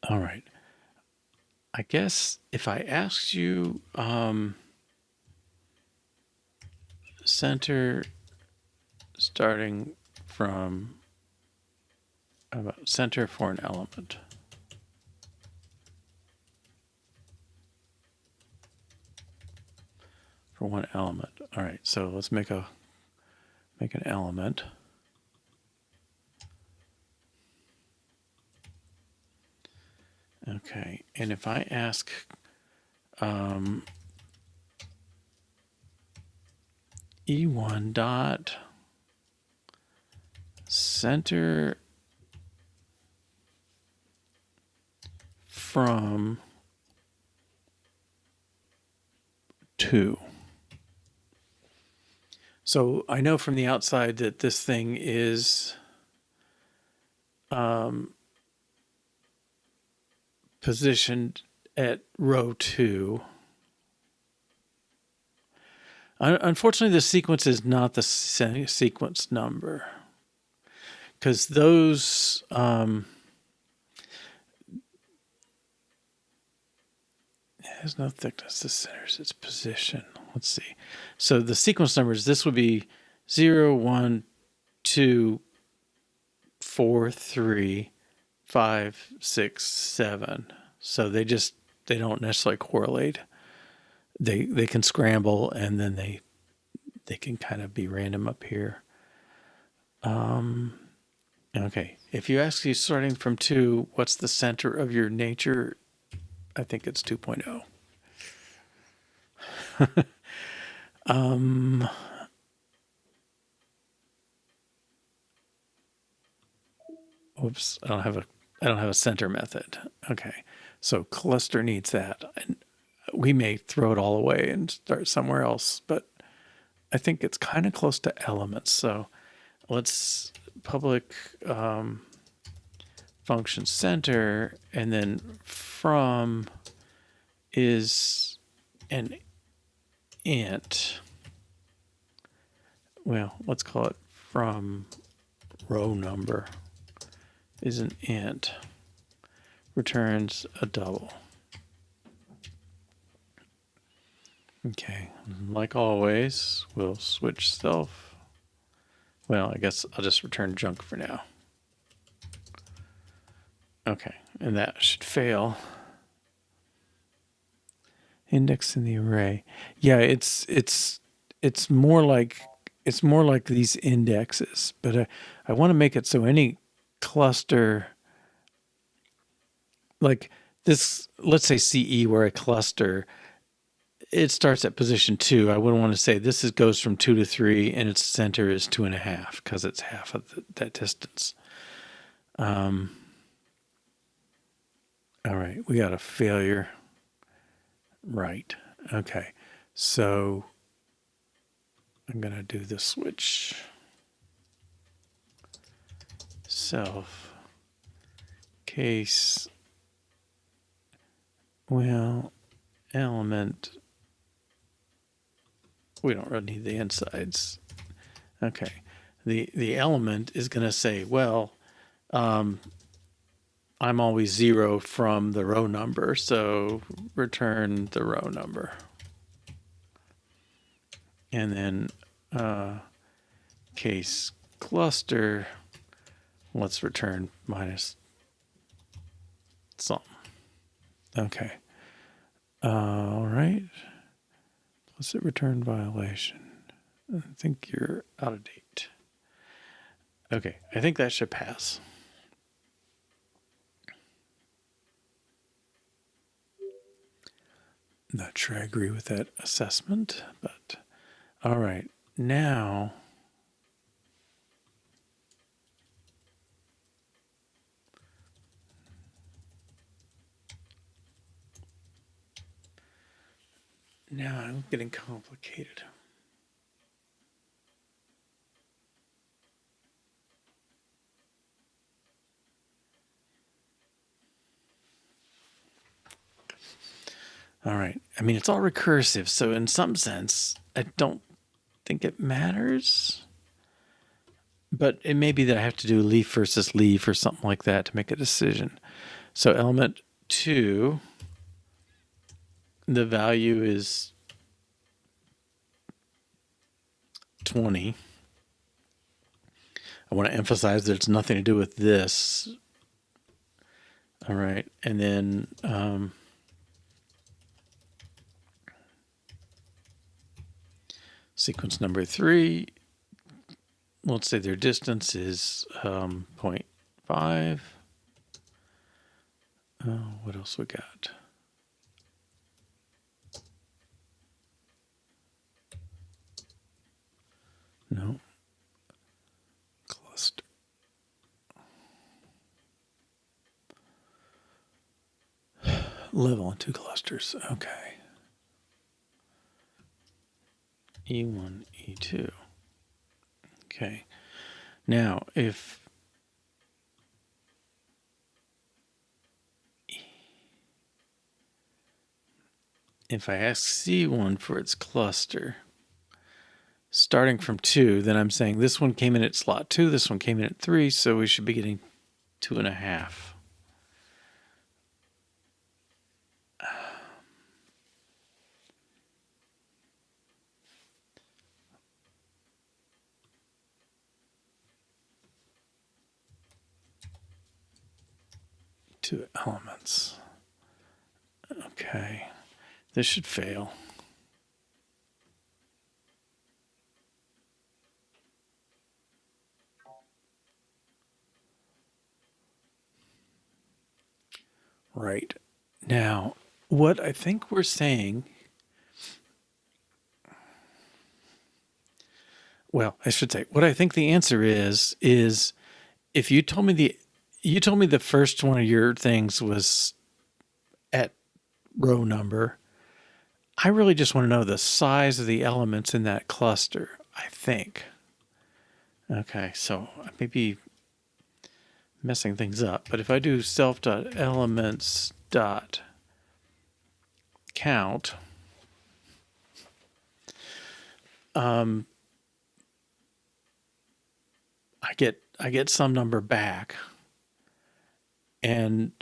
All right. I guess if I asked you center starting from about center for an element. For one element. All right, so let's make an element. Okay, and if I ask E1 dot center from 2. So I know from the outside that this thing is positioned at row 2. Unfortunately, the sequence is not the sequence number because those has no thickness. The centers its position. Let's see. So the sequence numbers. This would be 0, 1, 2, 4, 3, 5, 6, 7. So they don't necessarily correlate. They can scramble and then they can kind of be random up here. Okay. If you ask you starting from 2, what's the center of your nature? I think it's 2.0. Oops, I don't have a center method. Okay. So cluster needs that. And we may throw it all away and start somewhere else, but I think it's kind of close to elements. So let's public function center, and then from is an int. Well, let's call it from row number is an int. Returns a double. Okay, like always, we'll switch self. Well, I guess I'll just return junk for now. Okay, and that should fail. Index in the array. Yeah, it's more like these indexes, but I want to make it so any cluster like this, let's say CE, where a cluster it starts at position 2. I wouldn't want to say this goes from 2 to 3 and its center is 2.5 because it's half of that distance. All right, we got a failure. Right. Okay. So I'm going to do the switch. Self case. Well, element. We don't really need the insides. Okay. The element is going to say, well, I'm always 0 from the row number, so return the row number. And then case cluster, let's return minus some. Okay. All right. Let's return violation. I think you're out of date. Okay, I think that should pass. Not sure I agree with that assessment, but all right. Now, I'm getting complicated. All right. I mean, it's all recursive, so in some sense, I don't think it matters. But it may be that I have to do leaf versus leaf or something like that to make a decision. So element 2, the value is 20. I want to emphasize that it's nothing to do with this. All right. And then sequence number 3, let's say their distance is 0.5. What else we got? No. Cluster. Level into clusters. Okay. E1, E2. Okay. Now, if I ask C1 for its cluster, starting from 2, then I'm saying this one came in at slot 2, this one came in at 3, so we should be getting 2.5. Two elements. Okay. This should fail. Right. Now, what I think we're saying, well, I should say, what I think the answer is if you told me the first one of your things was at row number, I really just want to know the size of the elements in that cluster, I think. Okay, so I may be messing things up, but if I do self.elements.count, I get some number back, and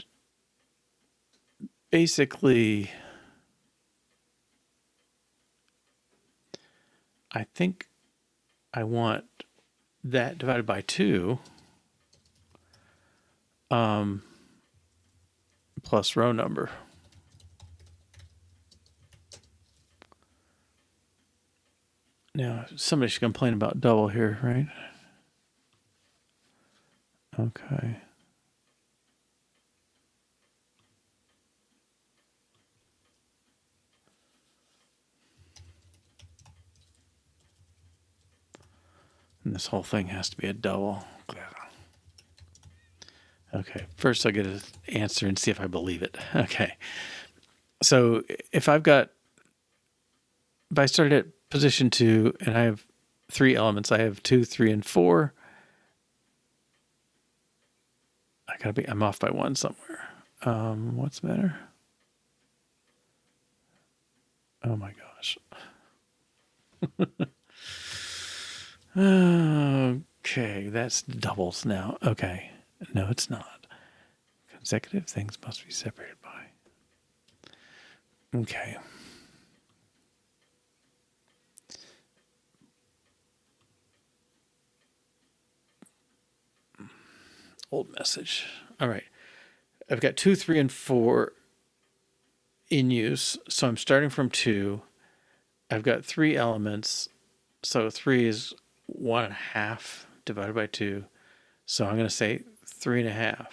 basically I think I want that divided by 2 plus row number. Now, somebody should complain about double here, right? Okay. This whole thing has to be a double. Okay, first I'll get an answer and see if I believe it. Okay, so if I started at position 2 and I have 3 elements, I have 2, 3, and 4. I'm off by 1 somewhere. What's the matter? Oh my gosh. Okay, that's doubles now. Okay, no, it's not. Consecutive things must be separated by. Okay. Old message. All right. I've got 2, 3, and 4 in use. So I'm starting from 2. I've got 3 elements. So 3 is 1.5 divided by 2. So I'm going to say 3.5.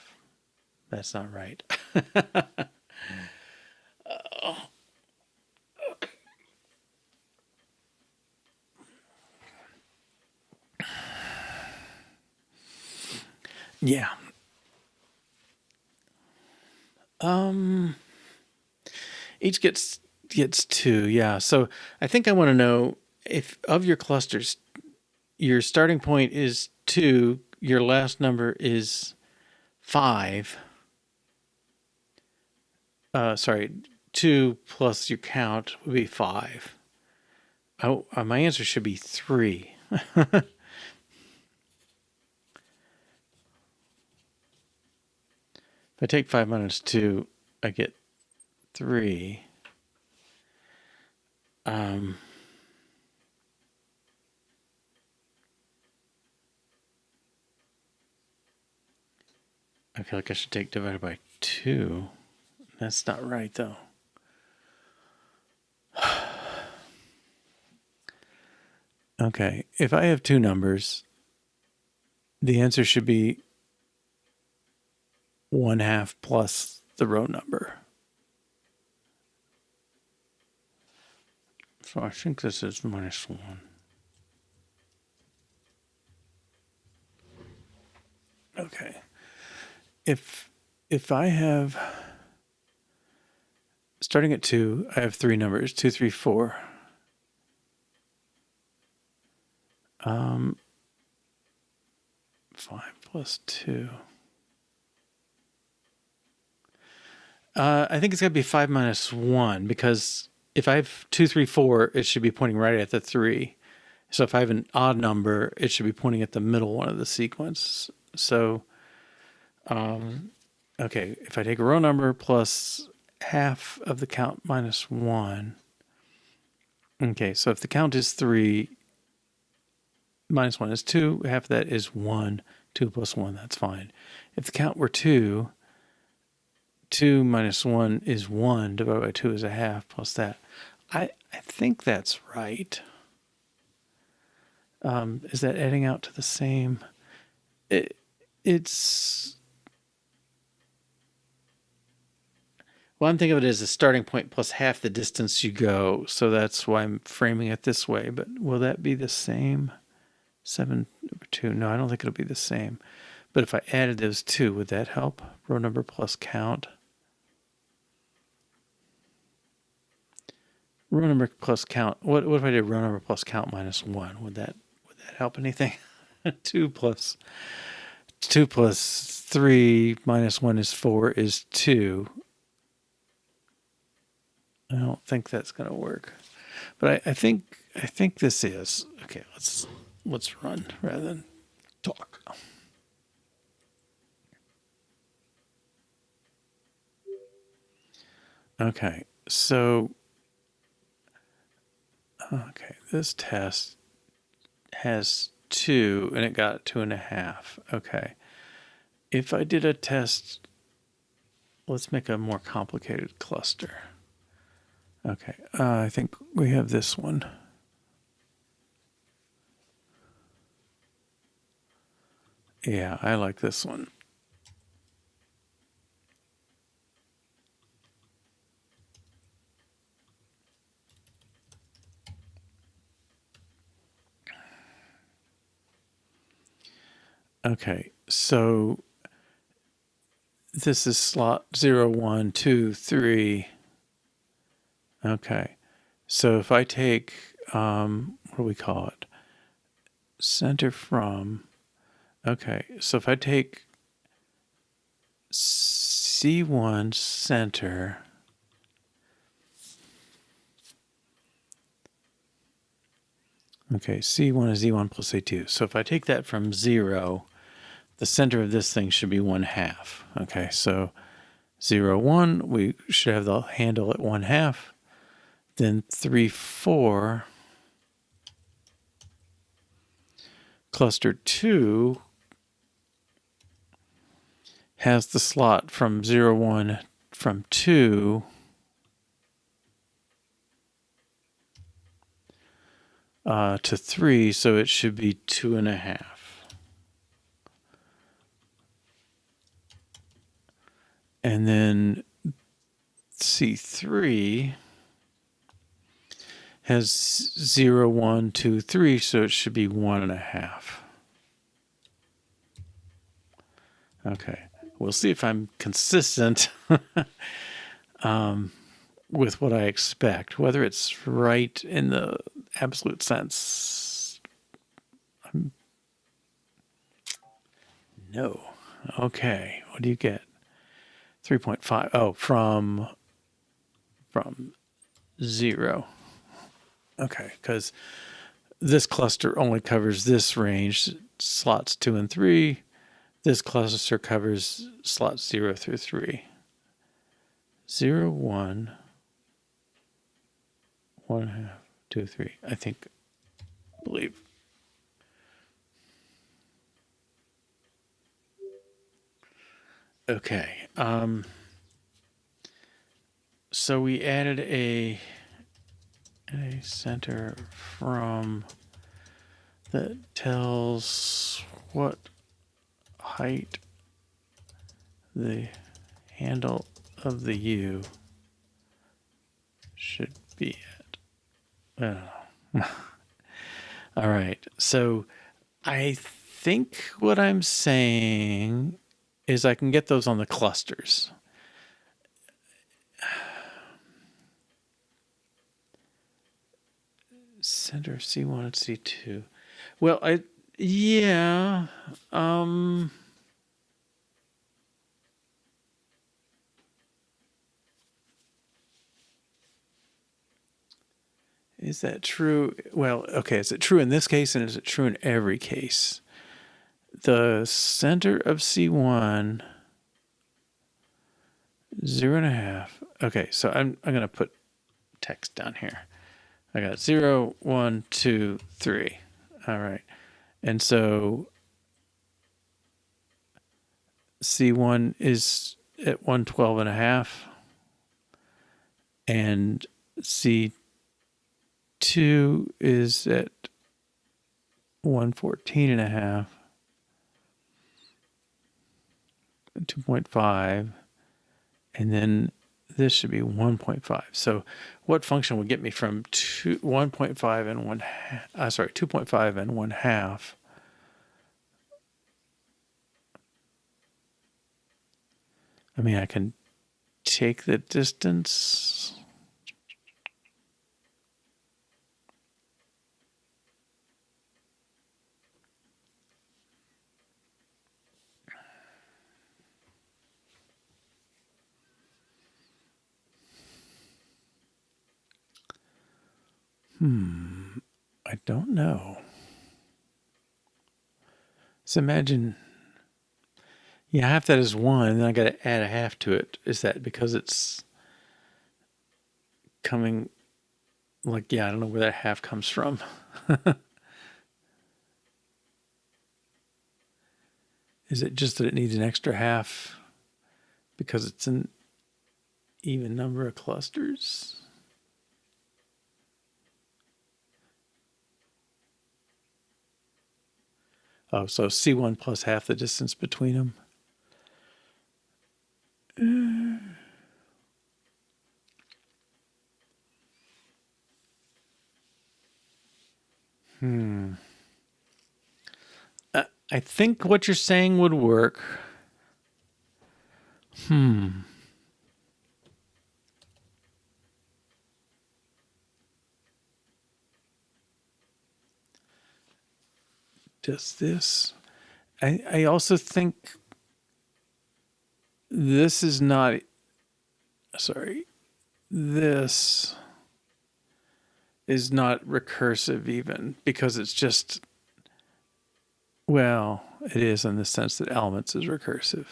That's not right. Yeah. Each gets 2. Yeah. So I think I want to know if of your clusters, your starting point is 2, your last number is 5. Sorry, 2 plus your count would be 5. Oh, my answer should be 3. If I take 5 minus 2, I get 3. I feel like I should take divided by 2. That's not right, though. Okay, if I have 2 numbers, the answer should be 1/2 plus the row number. So I think this is -1. Okay. If I have, starting at 2, I have 3 numbers, 2, 3, 4. 5 plus 2. I think it's got to be 5 minus 1 because if I have 2, 3, 4, it should be pointing right at the 3. So if I have an odd number, it should be pointing at the middle one of the sequence. So, okay, if I take a row number plus half of the count minus 1. Okay, so if the count is 3, minus 1 is 2, half of that is 1. 2 plus 1, that's fine. If the count were 2, 2 minus 1 is 1, divided by 2 is 1/2, plus that. I think that's right. Is that adding out to the same? It's... Well, I'm thinking of it as a starting point plus half the distance you go, so that's why I'm framing it this way. But will that be the same? 7 over 2? No, I don't think it'll be the same. But if I added those 2, would that help? Row number plus count. Row number plus count. What if I did row number plus count minus 1? Would that help anything? 2 plus 3 minus 1 is 4 is 2. I don't think that's going to work. But I think this is. Okay, let's run rather than talk. Okay, so this test has 2 and it got 2.5. Okay. If I did a test, let's make a more complicated cluster. Okay, I think we have this one. Yeah, I like this one. Okay, so this is slot 0, 1, 2, 3. Okay, so if I take, what do we call it? Center from. Okay, so if I take C1 center, okay, C1 is E1 plus A2. So if I take that from 0, the center of this thing should be 1/2. Okay, so 0, 1, we should have the handle at 1/2. Then 3, 4, cluster 2 has the slot from 0, 1 from 2 to 3, so it should be 2.5. And then C3 has 0, 1, 2, 3, so it should be 1.5. Okay, we'll see if I'm consistent with what I expect. Whether it's right in the absolute sense, no. Okay, what do you get? 3.5. Oh, from 0. Okay, because this cluster only covers this range, slots 2 and 3. This cluster covers slots 0 through 3. 0, 1, 1/2, 2, 3. I believe. Okay. So we added a center from that tells what height the handle of the U should be at. I don't know. All right. So I think what I'm saying is I can get those on the clusters. Center C1 and C2. Well, yeah. Is that true? Well, okay, is it true in this case and is it true in every case? The center of C1, 0.5. Okay, so I'm going to put text down here. I got 0, 1, 2, 3. All right. And so C1 is at 112.5 and C2 is at 114.5, 2.5, and then this should be 1.5. So what function would get me from 1.5 and 2.5 and 1/2? I mean, I can take the distance. I don't know. So imagine, yeah, half that is 1, and then I got to add a half to it. Is that because it's coming, like, yeah, I don't know where that half comes from. Is it just that it needs an extra half because it's an even number of clusters? Oh, so C1 plus half the distance between them. I think what you're saying would work. Does this? I also think this is not, sorry, this is not recursive even because it's just, well, it is in the sense that elements is recursive.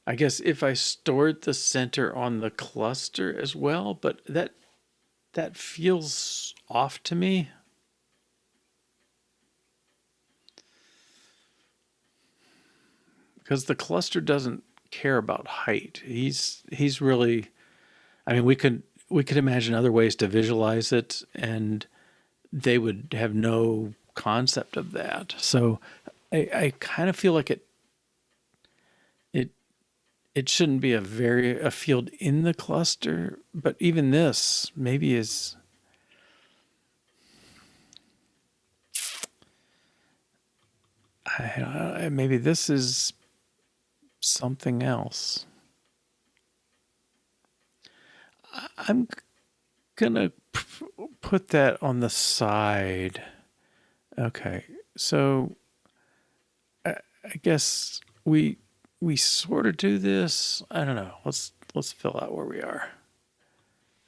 I guess if I stored the center on the cluster as well, but that feels off to me. Because the cluster doesn't care about height. He's really, I mean, we could imagine other ways to visualize it and they would have no concept of that. So I kind of feel like it it shouldn't be a field in the cluster, but even this maybe is, maybe this is something else. I'm gonna put that on the side. Okay, so I guess we sort of do this. I don't know. Let's fill out where we are.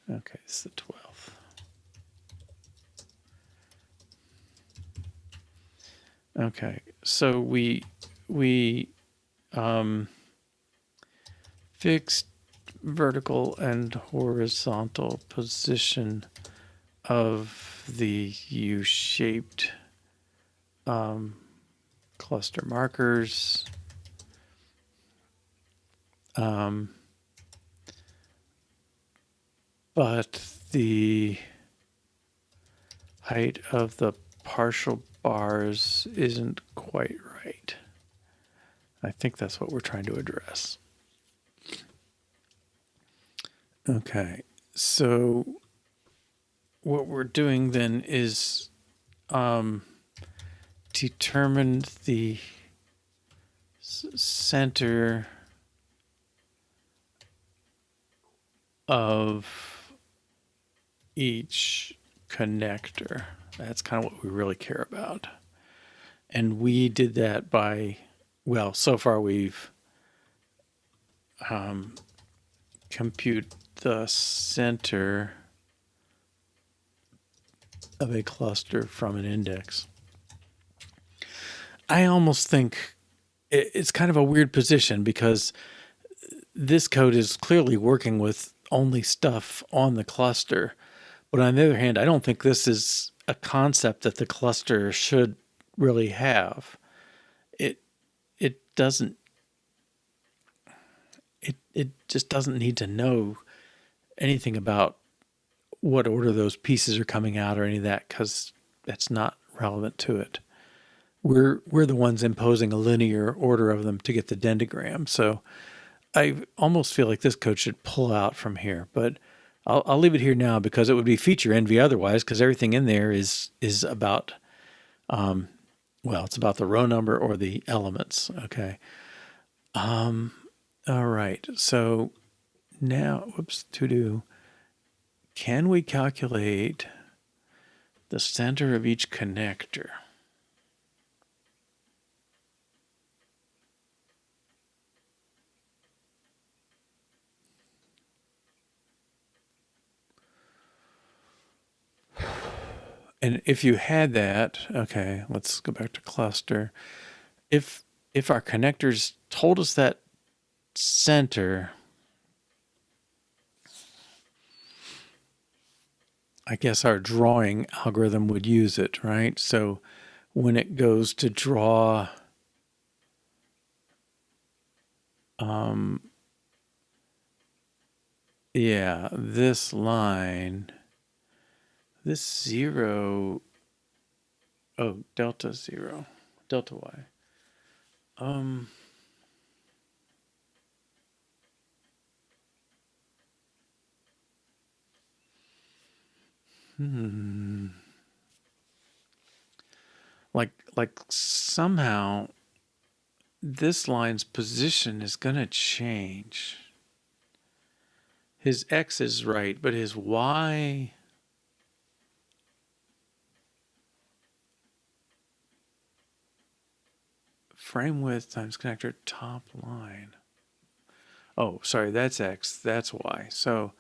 Okay, it's the 12th. Okay, so we fixed vertical and horizontal position of the U-shaped cluster markers. But the height of the partial bars isn't quite right. I think that's what we're trying to address. Okay, so what we're doing then is determine the center of each connector. That's kind of what we really care about. And we did that by, well, so far we've compute the center of a cluster from an index. I almost think it's kind of a weird position because this code is clearly working with only stuff on the cluster. But on the other hand, I don't think this is a concept that the cluster should really have. It doesn't, it just doesn't need to know anything about what order those pieces are coming out or any of that because that's not relevant to it. We're the ones imposing a linear order of them to get the dendrogram. So I almost feel like this code should pull out from here, but I'll leave it here now because it would be feature envy otherwise because everything in there is about, well, it's about the row number or the elements. Okay. All right. So now, whoops, to do. Can we calculate the center of each connector? And if you had that, okay, let's go back to cluster. If our connectors told us that center, I guess our drawing algorithm would use it, right? So when it goes to draw yeah, this line, this 0, oh, delta 0, delta y. Like somehow this line's position is going to change. His X is right, but his Y, frame width times connector top line. Oh, sorry, that's X, that's Y. So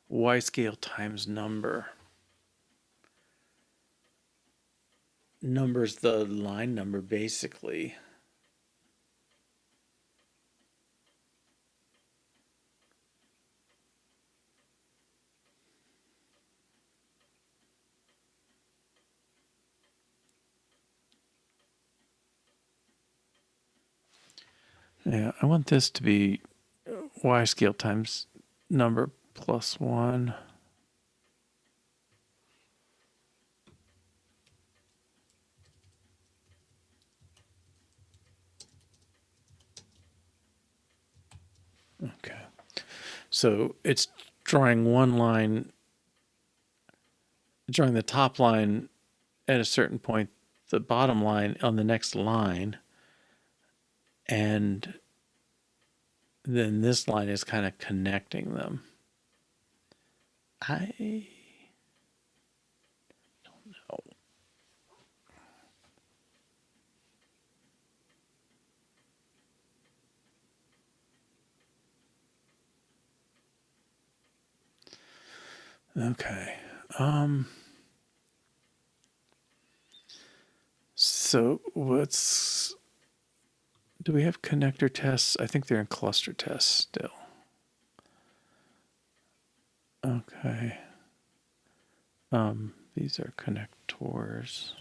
Y scale times number. Number's the line number, basically. Yeah, I want this to be Y scale times number plus 1. Okay. So it's drawing one line, drawing the top line at a certain point, the bottom line on the next line, and then this line is kind of connecting them. I don't know. Okay. So do we have connector tests? I think they're in cluster tests still. Okay. These are connectors.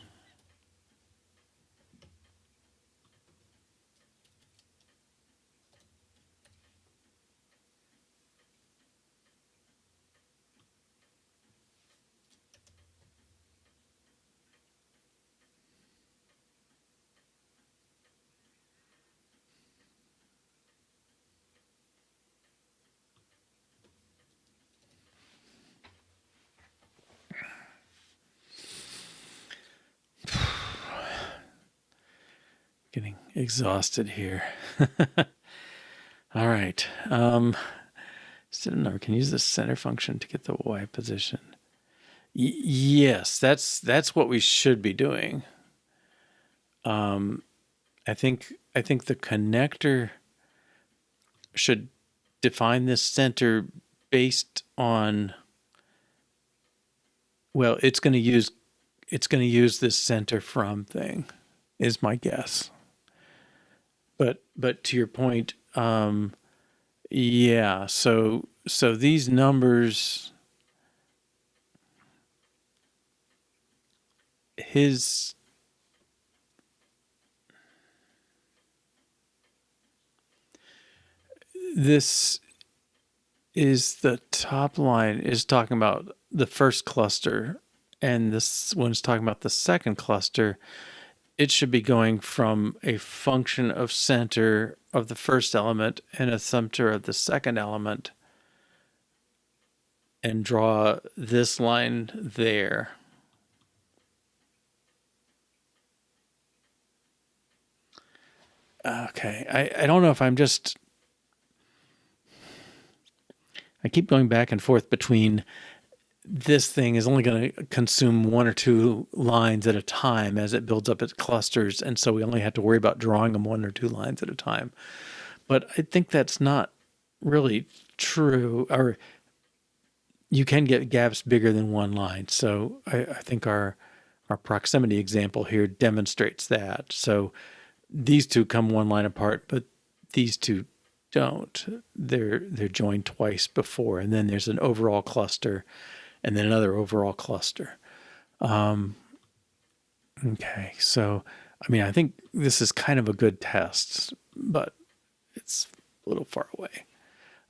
Getting exhausted here. All right. Instead of number, can use the center function to get the Y position. Yes, that's what we should be doing. I think the connector should define this center based on, well, it's going to use this center from thing, is my guess. But to your point, yeah. So these numbers, this is the top line is talking about the first cluster, and this one's talking about the second cluster. It should be going from a function of center of the first element and a center of the second element, and draw this line there. Okay, I don't know if I keep going back and forth between this thing is only going to consume one or two lines at a time as it builds up its clusters, and so we only have to worry about drawing them one or two lines at a time. But I think that's not really true, or you can get gaps bigger than one line. So I think our proximity example here demonstrates that. So these two come one line apart, but these two don't. They're joined twice before, and then there's an overall cluster, and then another overall cluster. Okay, so I mean, I think this is kind of a good test, but it's a little far away.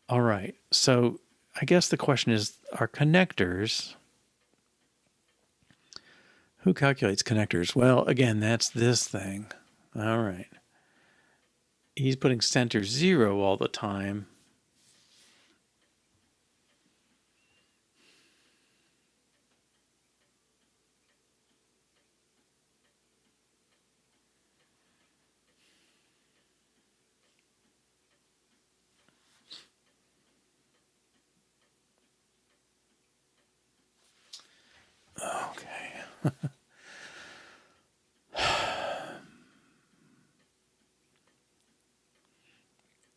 All right, so I guess the question is, are connectors? Who calculates connectors? Well, again, that's this thing. All right. He's putting center 0 all the time.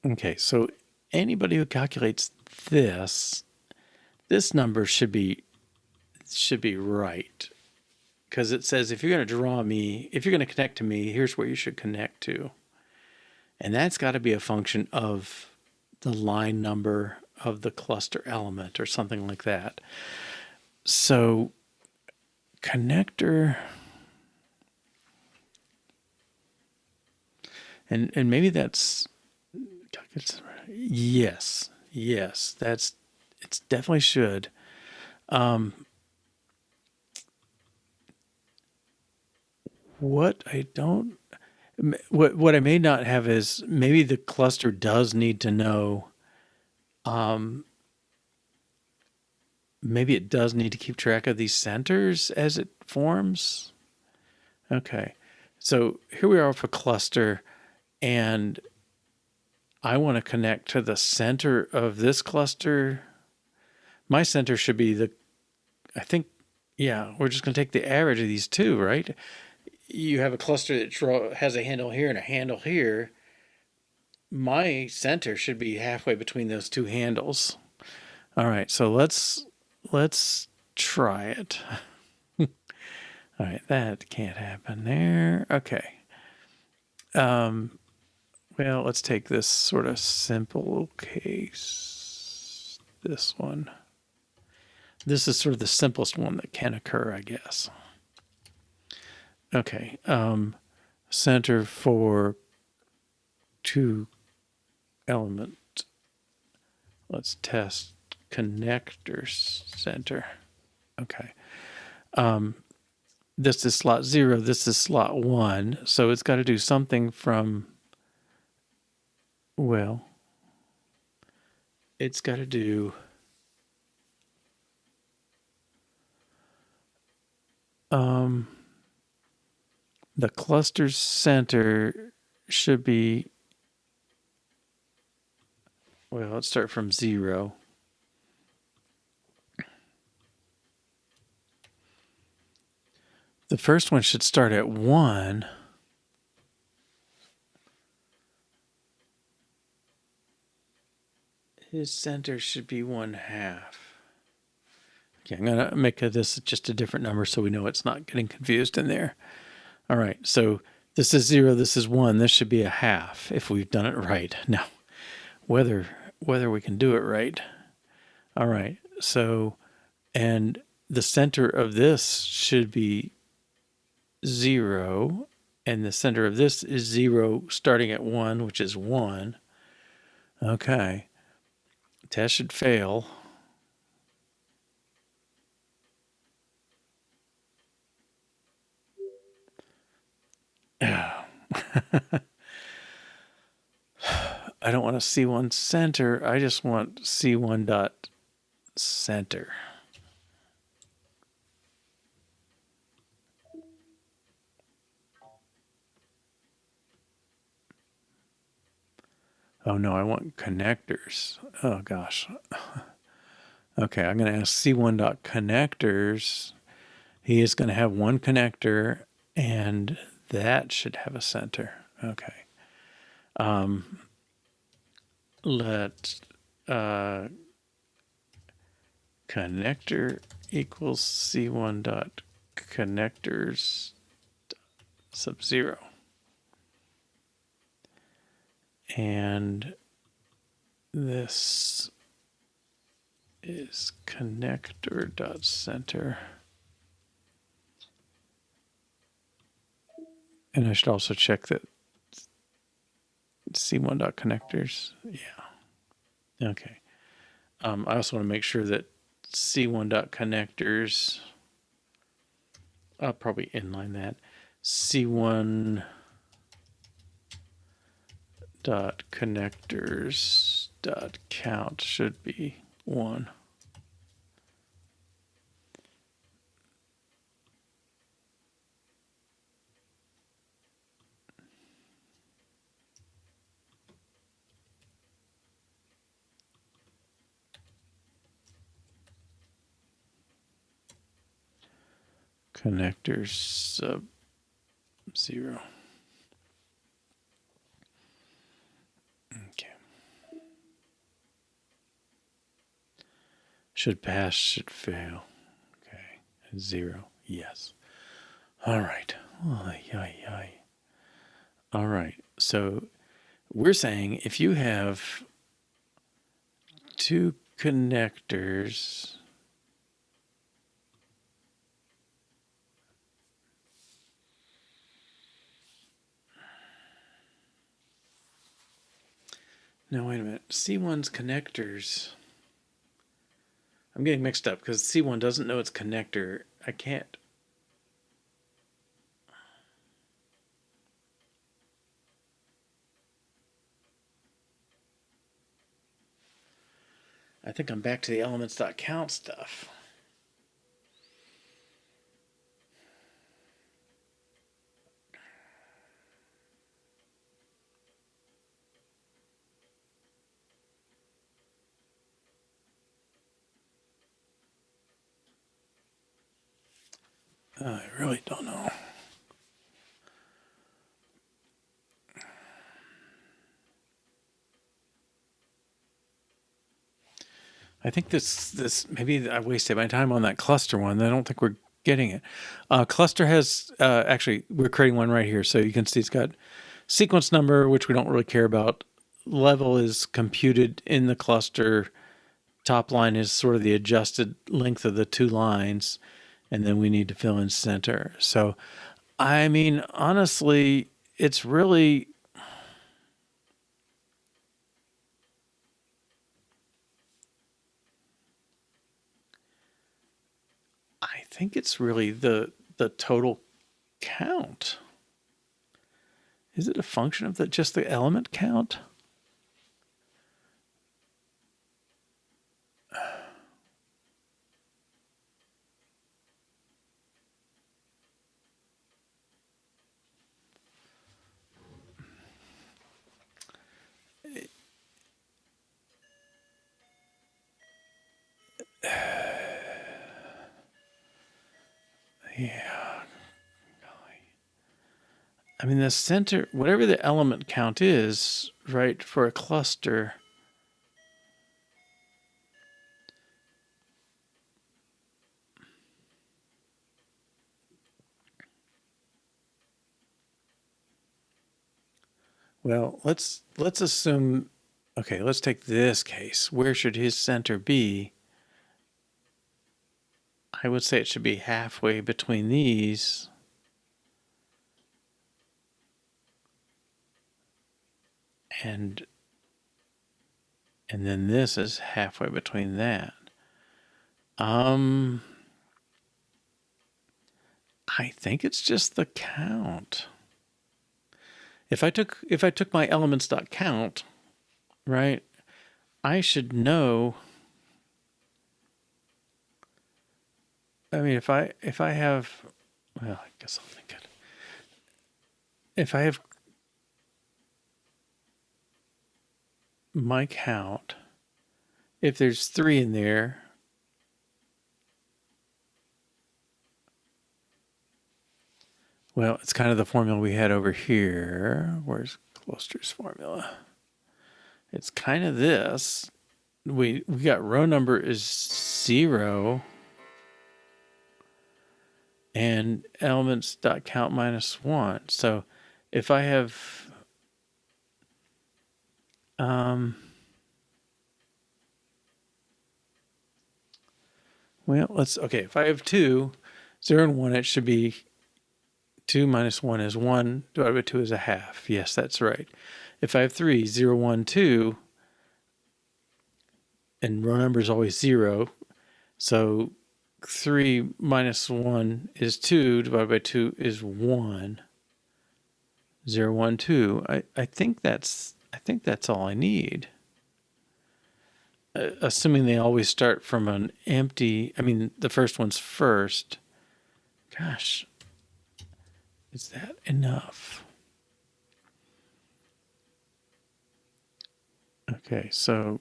Okay, so anybody who calculates this number should be right, because it says if you're going to connect to me, here's where you should connect to, and that's got to be a function of the line number of the cluster element or something like that. So connector, and maybe that's, yes, it's definitely should. What I don't, what I may not have is maybe the cluster does need to know, maybe it does need to keep track of these centers as it forms. Okay. So here we are with a cluster, and I want to connect to the center of this cluster. My center should be I think, yeah, we're just going to take the average of these two, right? You have a cluster that has a handle here and a handle here. My center should be halfway between those two handles. All right, so let's try it. All right, that can't happen there. Okay. Well, let's take this sort of simple case. This one. This is sort of the simplest one that can occur, I guess. Okay. Center for two element. Let's test connector center. Okay. This is slot 0. This is slot 1. So it's got to do something from, well, it's got to do the cluster's center should be, well, let's start from 0. The first one should start at 1. His center should be 1/2. Okay, I'm going to make this just a different number so we know it's not getting confused in there. All right, so this is 0, this is 1. This should be a half if we've done it right. Now, whether we can do it right. All right, so, and the center of this should be 0, and the center of this is 0 starting at 1, which is 1. Okay, test should fail. I don't want to C1 center. I just want C1 dot center. Oh no, I want connectors. Oh gosh. Okay, I'm going to ask C1 dot connectors. He is going to have one connector, and that should have a center. Okay. Let connector equals C1 dot connectors sub 0. And this is connector dot center. And I should also check that C1 dot connectors. Yeah. Okay. I also want to make sure that C1 dot connectors, I'll probably inline that. C1 dot connectors dot count should be 1. connectors sub 0. Okay. Should pass, should fail. Okay. 0. Yes. All right. All right. So we're saying if you have two connectors, now wait a minute, C1's connectors, I'm getting mixed up because C1 doesn't know its connector. I can't. I think I'm back to the elements.count stuff. I really don't know. I think this maybe I wasted my time on that cluster one. I don't think we're getting it. Cluster has actually we're creating one right here, so you can see it's got sequence number, which we don't really care about. Level is computed in the cluster. Top line is sort of the adjusted length of the two lines, and then we need to fill in center. So, I mean, honestly, it's really I think it's really the total count. Is it a function of just the element count? Yeah. I mean, the center, whatever the element count is, right, for a cluster. Well, let's assume, okay, let's take this case. Where should his center be? I would say it should be halfway between these. And then this is halfway between that. I think it's just the count. If I took my elements.count, right, I should know. I mean, if I have, well, I guess I'll think it. If I have my count, if there's 3 in there, well, it's kind of the formula we had over here. Where's Cluster's formula? It's kind of this. We got row number is 0 and elements.count minus 1. So if I have well, if I have 2, 0 and 1, it should be 2 minus 1 is 1, divided by 2 is a half. Yes, that's right. If I have 3, 0, 1, 2, and row number is always 0, so 3 minus 1 is 2, divided by 2 is 1. 0, 1, 2. I think that's all I need. Assuming they always start from an empty, I mean, the first one's first. Gosh, is that enough? Okay, so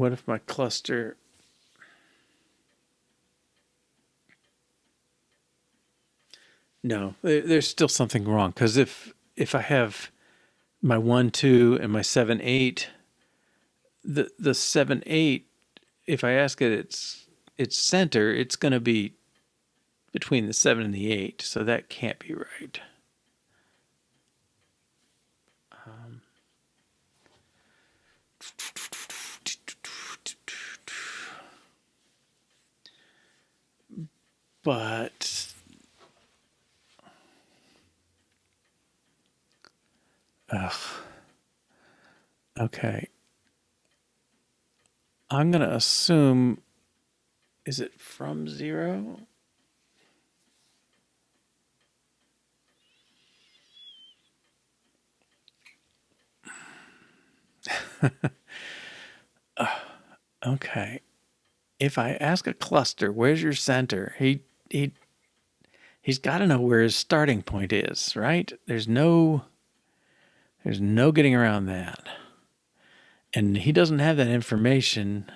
what if my cluster... No, there's still something wrong, because if I have my 1, 2, and my 7, 8, the 7, 8, if I ask it its center, it's going to be between the 7 and the 8, so that can't be right. But okay, I'm going to assume, is it from 0? Okay. If I ask a cluster, where's your center? He's got to know where his starting point is, right? There's no getting around that. And he doesn't have that information.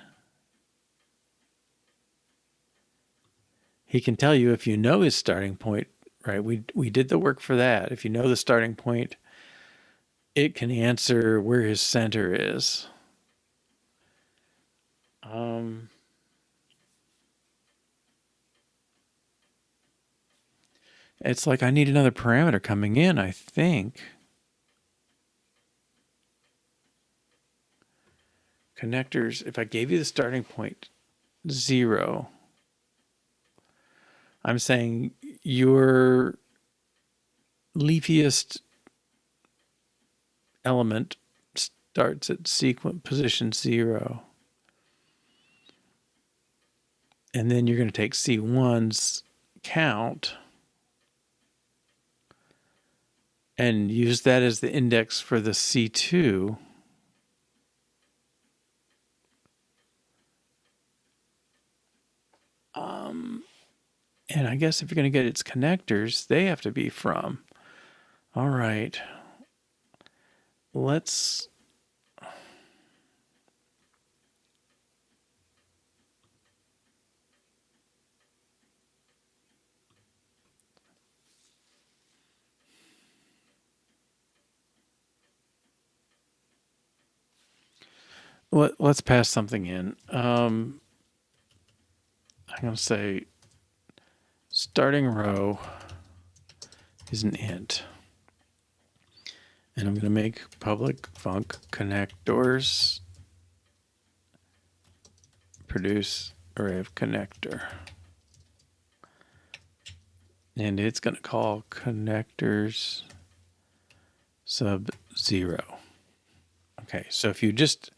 He can tell you if you know his starting point, right? We did the work for that. If you know the starting point, it can answer where his center is. It's like I need another parameter coming in, I think. Connectors, if I gave you the starting point 0, I'm saying your leafiest element starts at sequence position 0. And then you're going to take C1's count and use that as the index for the C2. And I guess if you're going to get its connectors, they have to be from. All right. Let's... Let's pass something in. I'm going to say starting row is an int. And I'm going to make public func connectors produce array of connector. And it's going to call connectors sub 0. Okay, so if you just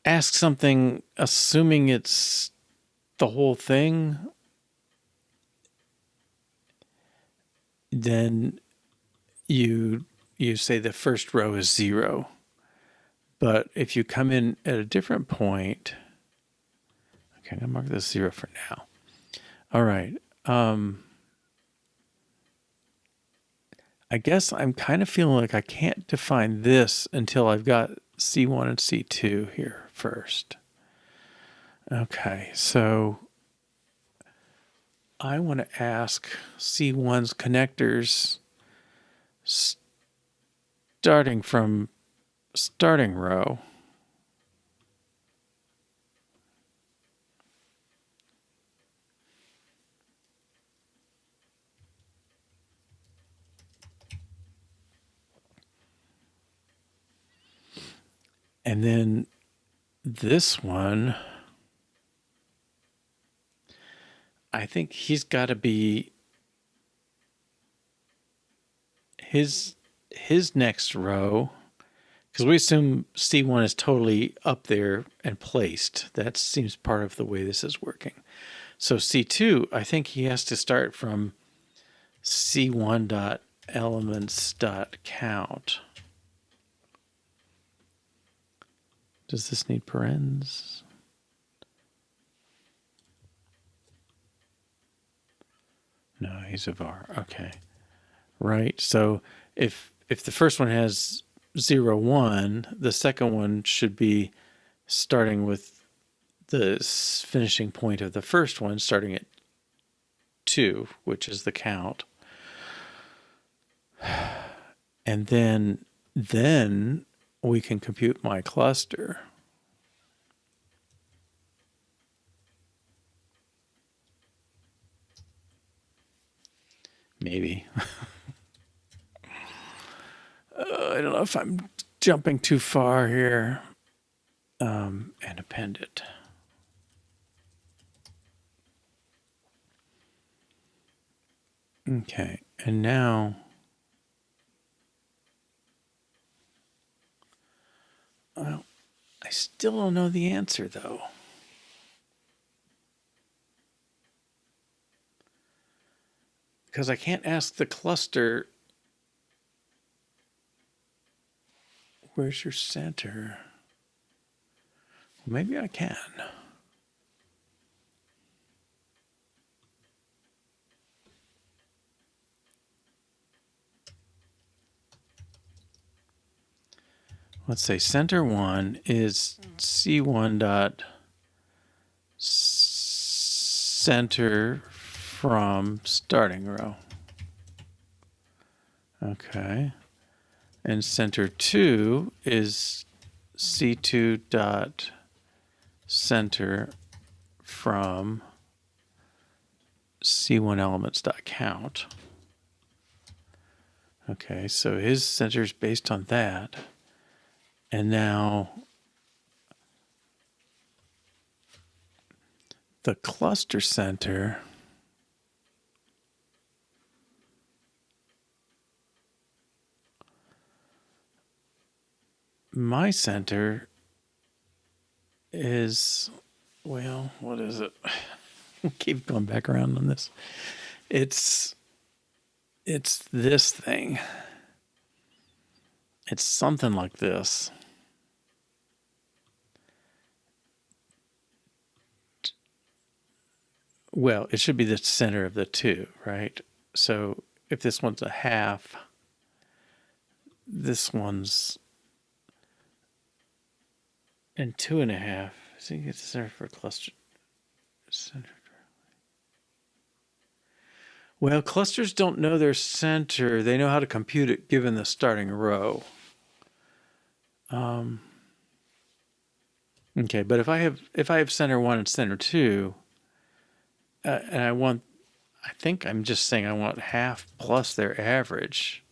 ask something assuming it's the whole thing, then you say the first row is 0. But if you come in at a different point, okay, I'm going to mark this 0 for now. All right. I guess I'm kind of feeling like I can't define this until I've got C1 and C2 here first. Okay, so I want to ask C1's connectors starting from starting row. And then this one, I think he's got to be his next row, because we assume C1 is totally up there and placed. That seems part of the way this is working. So C2, I think he has to start from C1.elements.count. Does this need parens? No, he's a var. Okay. Right. So if the first one has 0, 1, the second one should be starting with the finishing point of the first one, starting at 2, which is the count. And then we can compute my cluster. Maybe. I don't know if I'm jumping too far here. And append it. Okay, and now well, I still don't know the answer though. Because I can't ask the cluster, where's your center? Well, maybe I can. Let's say center 1 is C1 dot center from starting row. Okay. And center 2 is C2 dot center from C1 elements dot count. Okay, so his center is based on that. And now the cluster center my center is, well, what is it? Keep going back around on this. It's this thing. It's something like this. Well, it should be the center of the 2, right? So if this one's a half, this one's and 2.5. So you get the center for cluster. Center. Well, clusters don't know their center. They know how to compute it given the starting row. Okay, but if I have center 1 and center 2, and I think I'm just saying I want half plus their average,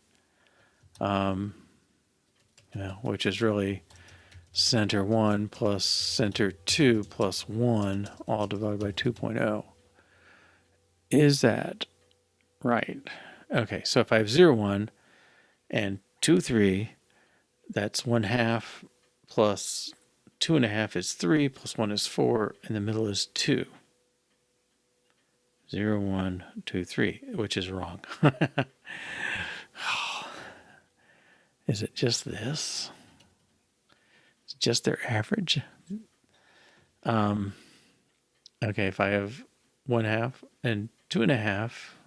which is really center 1 plus center 2 plus 1 all divided by 2.0. Is that right? Okay, so if I have 0, 1 and 2, 3, that's 1/2 plus 2.5 is 3 plus 1 is 4, and the middle is 2. 0, 1, 2, 3, which is wrong. Is it just this? It's just their average? Okay, if I have 1/2 and 2.5,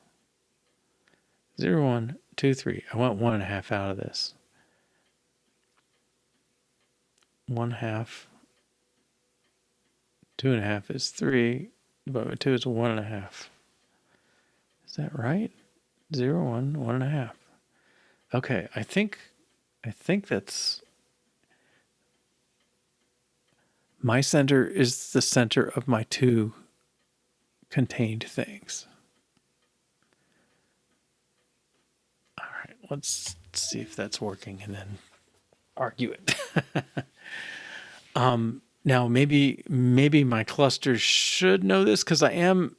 0, 1, 2, 3. I want 1.5 out of this. 1/2, 2.5 is 3, divided by 2 is 1.5. Is that right? 0, 1, 1.5. Okay, I think that's my center is the center of my 2 contained things. All right, let's see if that's working and then argue it. Now maybe my cluster should know this because I am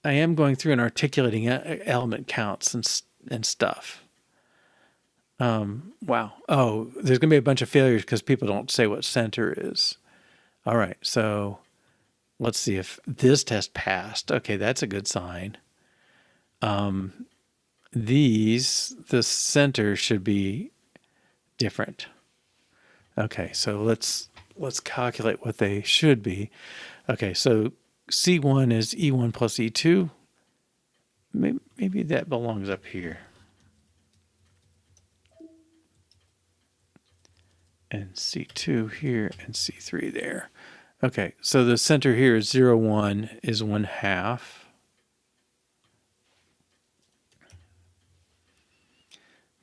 going through and articulating element counts and stuff. Wow. Oh, there's going to be a bunch of failures because people don't say what center is. All right. So let's see if this test passed. Okay, that's a good sign. The center should be different. Okay, so let's calculate what they should be. Okay, so C1 is E1 plus E2. Maybe that belongs up here. and C2 here, and C3 there. Okay, so the center here is 0, 1 is 1/2.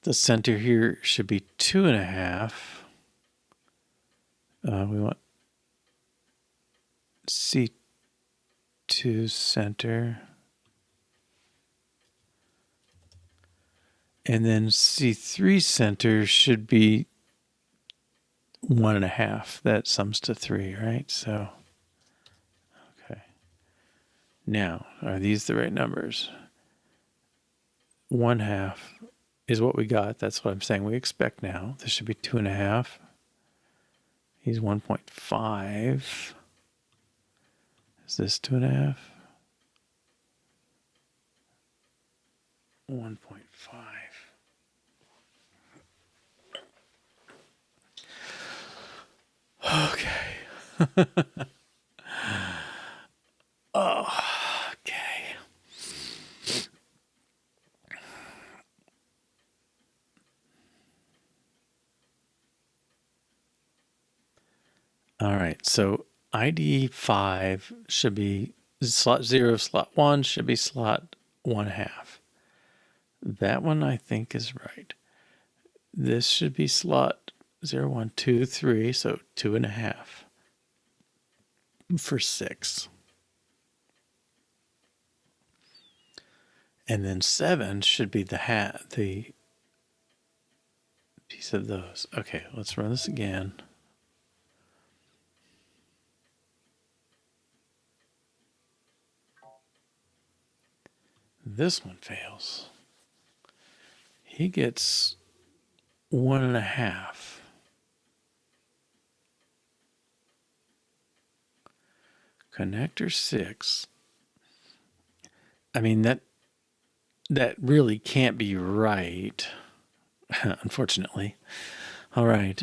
The center here should be 2.5. We want C2 center. And then C3 center should be 1.5. That sums to 3, right? So, okay. Now, are these the right numbers? 1/2 is what we got. That's what I'm saying we expect now. This should be 2.5. He's 1.5. Is this 2.5? 1.5. Okay. Oh, okay. All right. So ID 5 should be slot 0, slot 1 should be slot 1/2. That one I think is right. This should be slot 0, 1, 2, 3, so 2.5 for 6. And then 7 should be the piece of those. Okay, let's run this again. This one fails. He gets 1.5. Connector 6. I mean, that really can't be right, unfortunately. All right.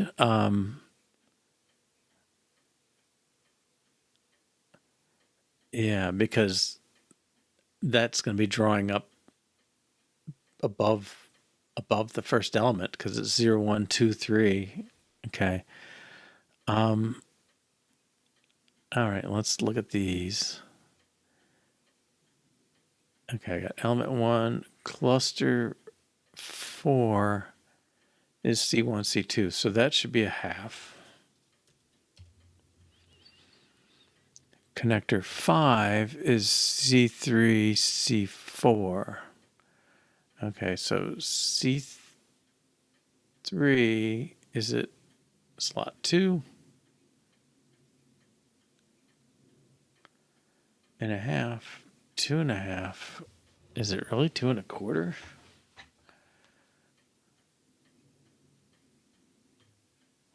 Yeah, because that's going to be drawing up above the first element because it's 0, 1, 2, 3. Okay. All right, let's look at these. Okay, I got element 1, cluster 4 is C1, C2, so that should be 1/2. Connector 5 is C3, C4. Okay, so C3, is it slot 2? 1/2, 2.5. Is it really 2.25?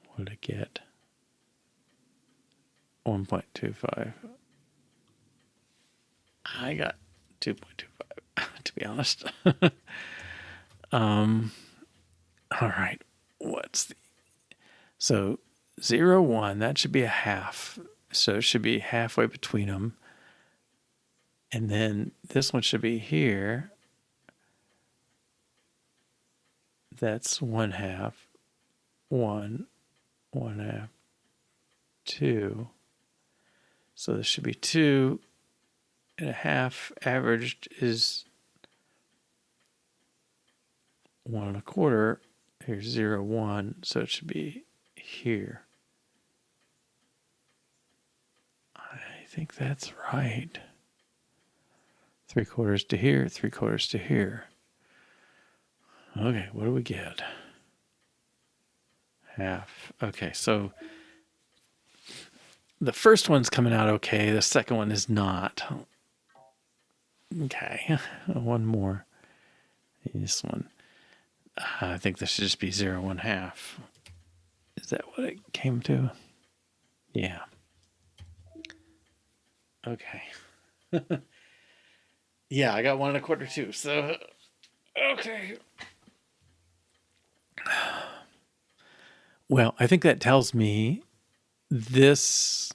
What did I get? 1.25. I got 2.25, to be honest. All right. So 0, 1, that should be 1/2. So it should be halfway between them. And then this one should be here. That's 1/2. 1, 1/2, 2. So this should be 2.5. Averaged is 1.25. Here's 0, 1. So it should be here. I think that's right. 3/4 to here, 3/4 to here. Okay, what do we get? 1/2. Okay, so the first one's coming out okay. The second one is not. Okay, one more. This one. I think this should just be 0, 1/2. Is that what it came to? Yeah. Okay. Yeah, I got 1.25 too. So, okay. Well, I think that tells me this.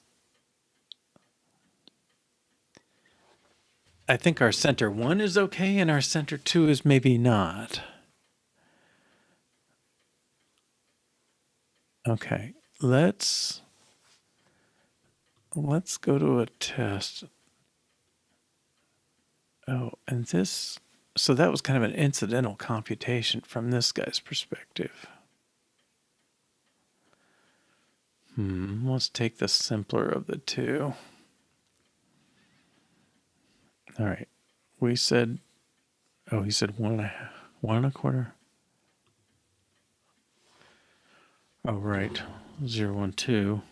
I think our center 1 is okay and our center 2 is maybe not. Okay, let's go to a test. Oh, and this, so that was kind of an incidental computation from this guy's perspective. Let's take the simpler of the two. All right. We said, oh, he said 1.5, 1.25. Oh, right. 0, 1, 2.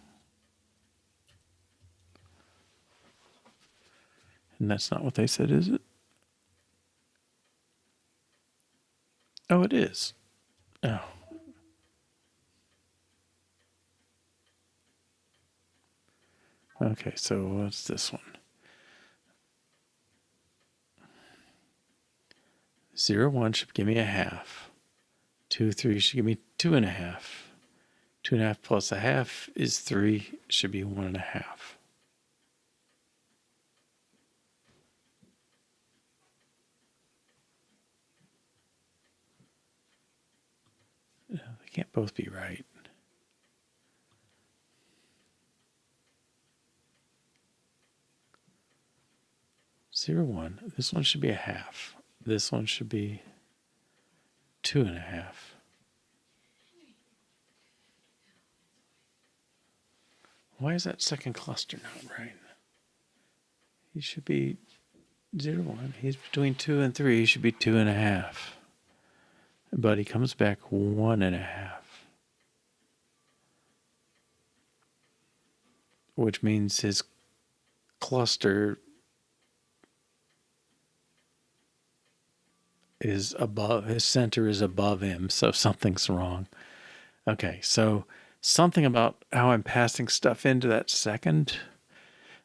And that's not what they said, is it? Oh, it is. Oh. Okay, so what's this one? 0, 1 should give me a half. 2, 3 should give me 2.5. 2.5 plus a half is 3, should be 1.5. They can't both be right. 0, 1. This one should be a half. This one should be 2.5. Why is that second cluster not right? He should be 0, 1. He's between 2 and 3. He should be 2.5. But he comes back 1.5. Which means his cluster is above, his center is above him, so something's wrong. Okay, so something about how I'm passing stuff into that second.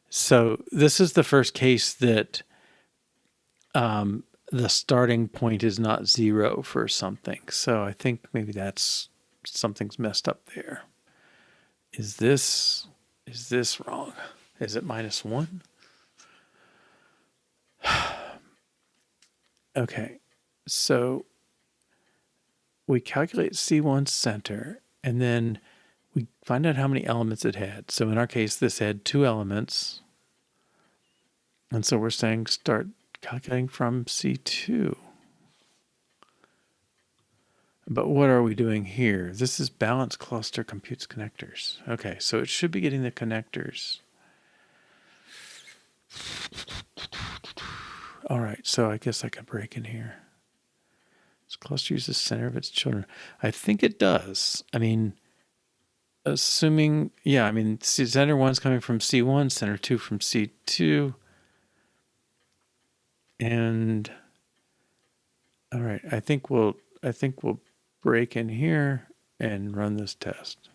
So this is the first case that the starting point is not 0 for something. So I think maybe that's something's messed up there. Is this wrong? Is it -1? Okay, so we calculate C1's center, and then we find out how many elements it had. So in our case, this had 2 elements. And so we're saying start calculating from C2. But what are we doing here? This is balance cluster computes connectors. Okay, so it should be getting the connectors. All right, so I guess I could break in here. This cluster uses the center of its children. I think it does. I mean, assuming, yeah, I mean, center 1's coming from C1, center 2 from C2. And all right, I think we'll break in here and run this test.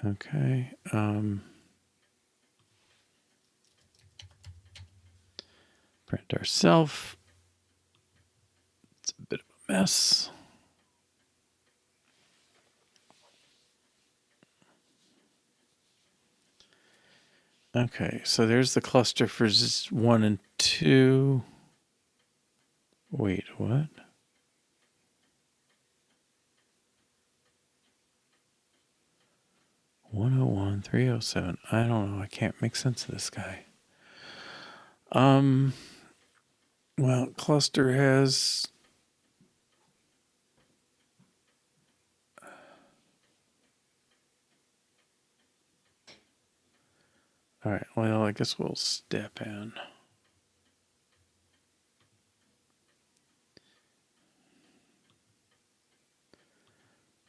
Okay. Print ourself. It's a bit of a mess. Okay, so there's the cluster for 1 and 2. Wait, what? 101, 307. I don't know. I can't make sense of this guy. Well, cluster has. All right, well, I guess we'll step in.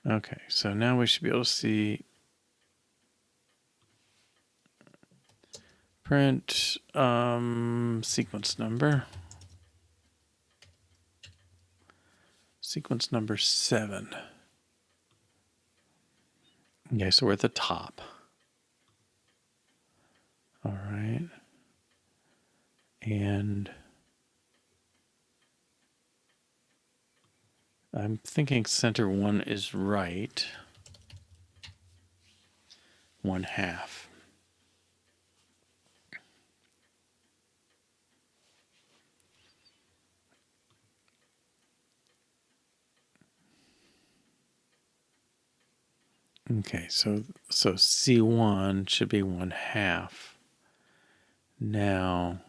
Okay, so now we should be able to see print sequence number. Sequence number 7. Okay, so we're at the top. All right. And I'm thinking center 1 is right. 1/2. Okay, so C1 should be 1/2. Now,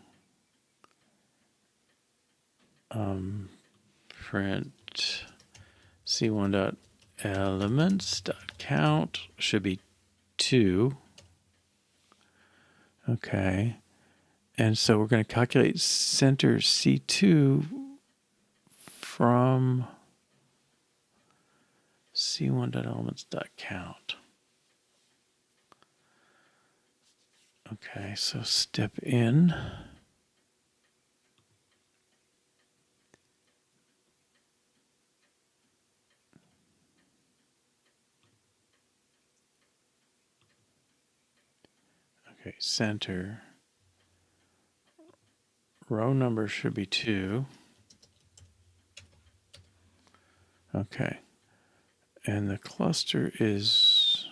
print C1 dot elements dot count should be 2. Okay, and so we're going to calculate center C2 from C1 dot elements dot count. Okay, so step in. Okay, center. Row number should be 2. Okay. And the cluster is,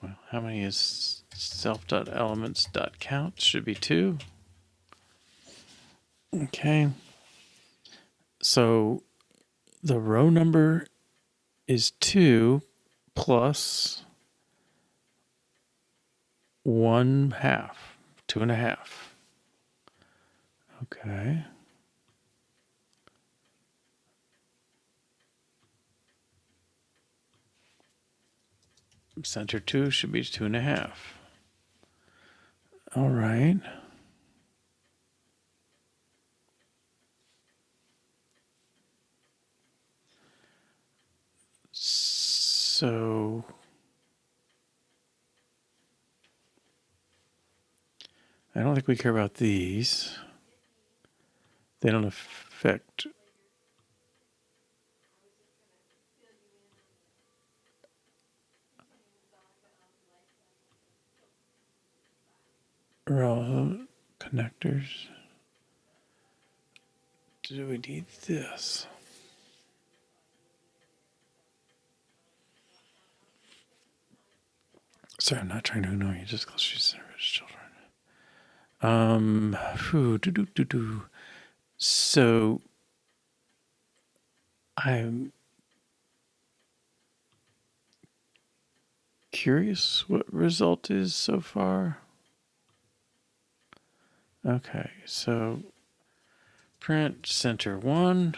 well, how many is self.elements.count? Should be 2. Okay. So the row number is 2 plus 1/2, 2.5. Okay. Center 2 should be 2.5. All right. So I don't think we care about these. They don't affect. Row connectors. Do we need this? Sorry, I'm not trying to annoy you. Just close your service, children. So I'm curious what result is so far. Okay, so print center 1.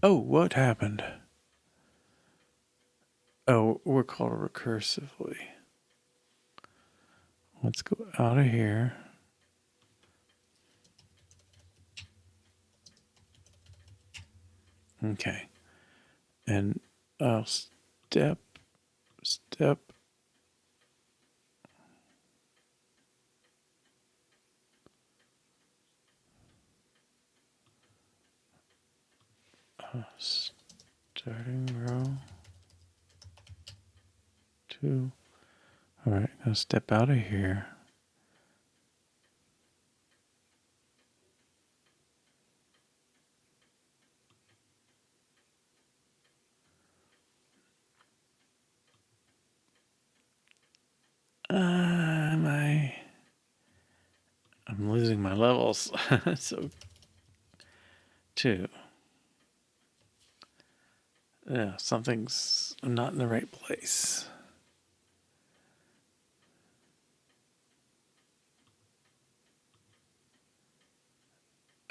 Oh, what happened? Oh, we're called recursively. Let's go out of here. Okay. And I'll step. Starting row 2. All right, gonna step out of here. I'm losing my levels. So 2. Yeah, something's not in the right place.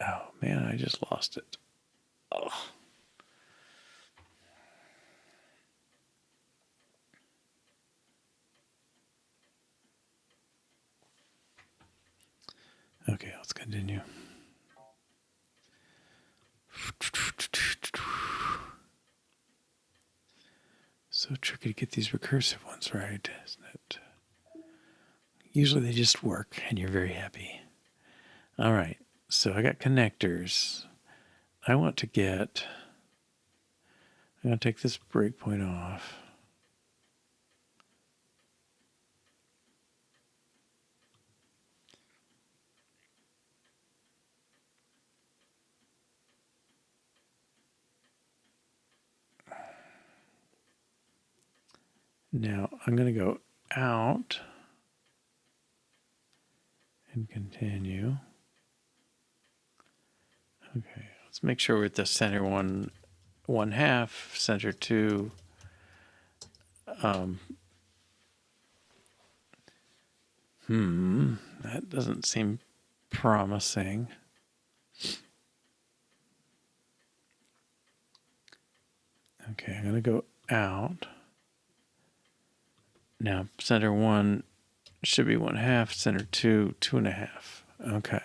Oh man, I just lost it. Oh. Okay, let's continue. So tricky to get these recursive ones right, isn't it? Usually they just work and you're very happy. All right, so I got connectors. I'm going to take this breakpoint off. Now I'm going to go out and continue. Okay, let's make sure we're at the center 1/2, center 2, That doesn't seem promising. Okay, I'm going to go out. Now, center 1 should be 1/2, center 2, 2.5. Okay.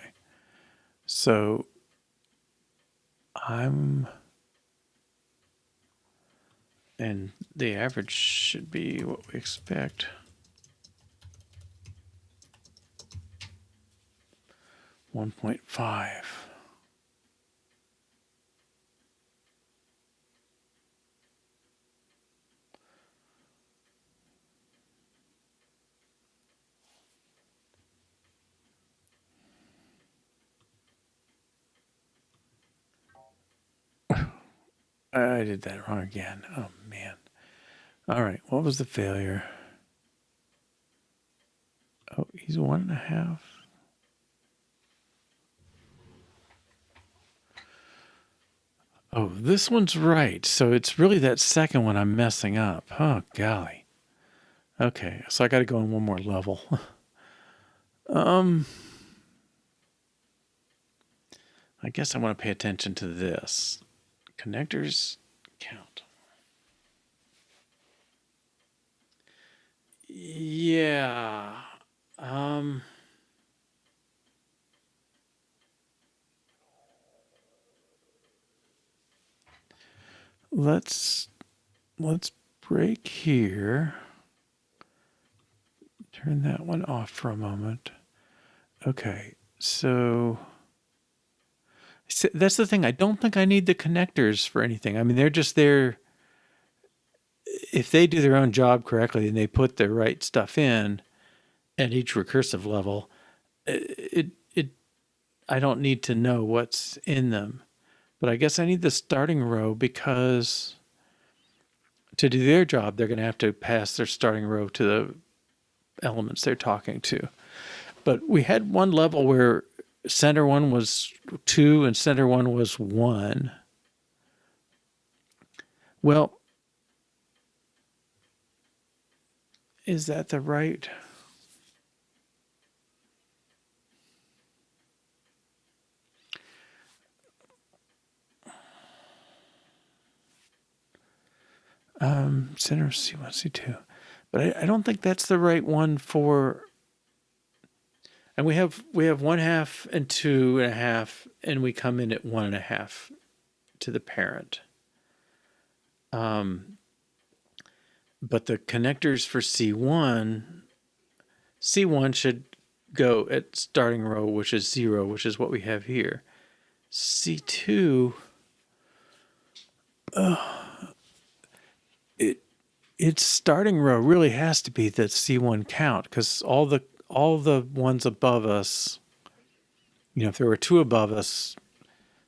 So and the average should be what we expect. 1.5. I did that wrong again. Oh, man. All right. What was the failure? Oh, he's 1.5. Oh, this one's right. So it's really that second one I'm messing up. Oh, golly. Okay. So I got to go in one more level. I guess I want to pay attention to this. Connectors count. Yeah. Let's break here. Turn that one off for a moment. Okay. So that's the thing. I don't think I need the connectors for anything. I mean, they're just there. If they do their own job correctly and they put the right stuff in at each recursive level, I don't need to know what's in them. But I guess I need the starting row because to do their job, they're going to have to pass their starting row to the elements they're talking to. But we had one level where center 1 was 2 and center 1 was 1. Well, is that the right? Center C1, C2. But I don't think that's the right one for. And we have 1/2 and 2.5, and we come in at 1.5 to the parent. But the connectors for C1 should go at starting row, which is 0, which is what we have here. C2, its starting row really has to be the C1 count because all the ones above us, if there were 2 above us,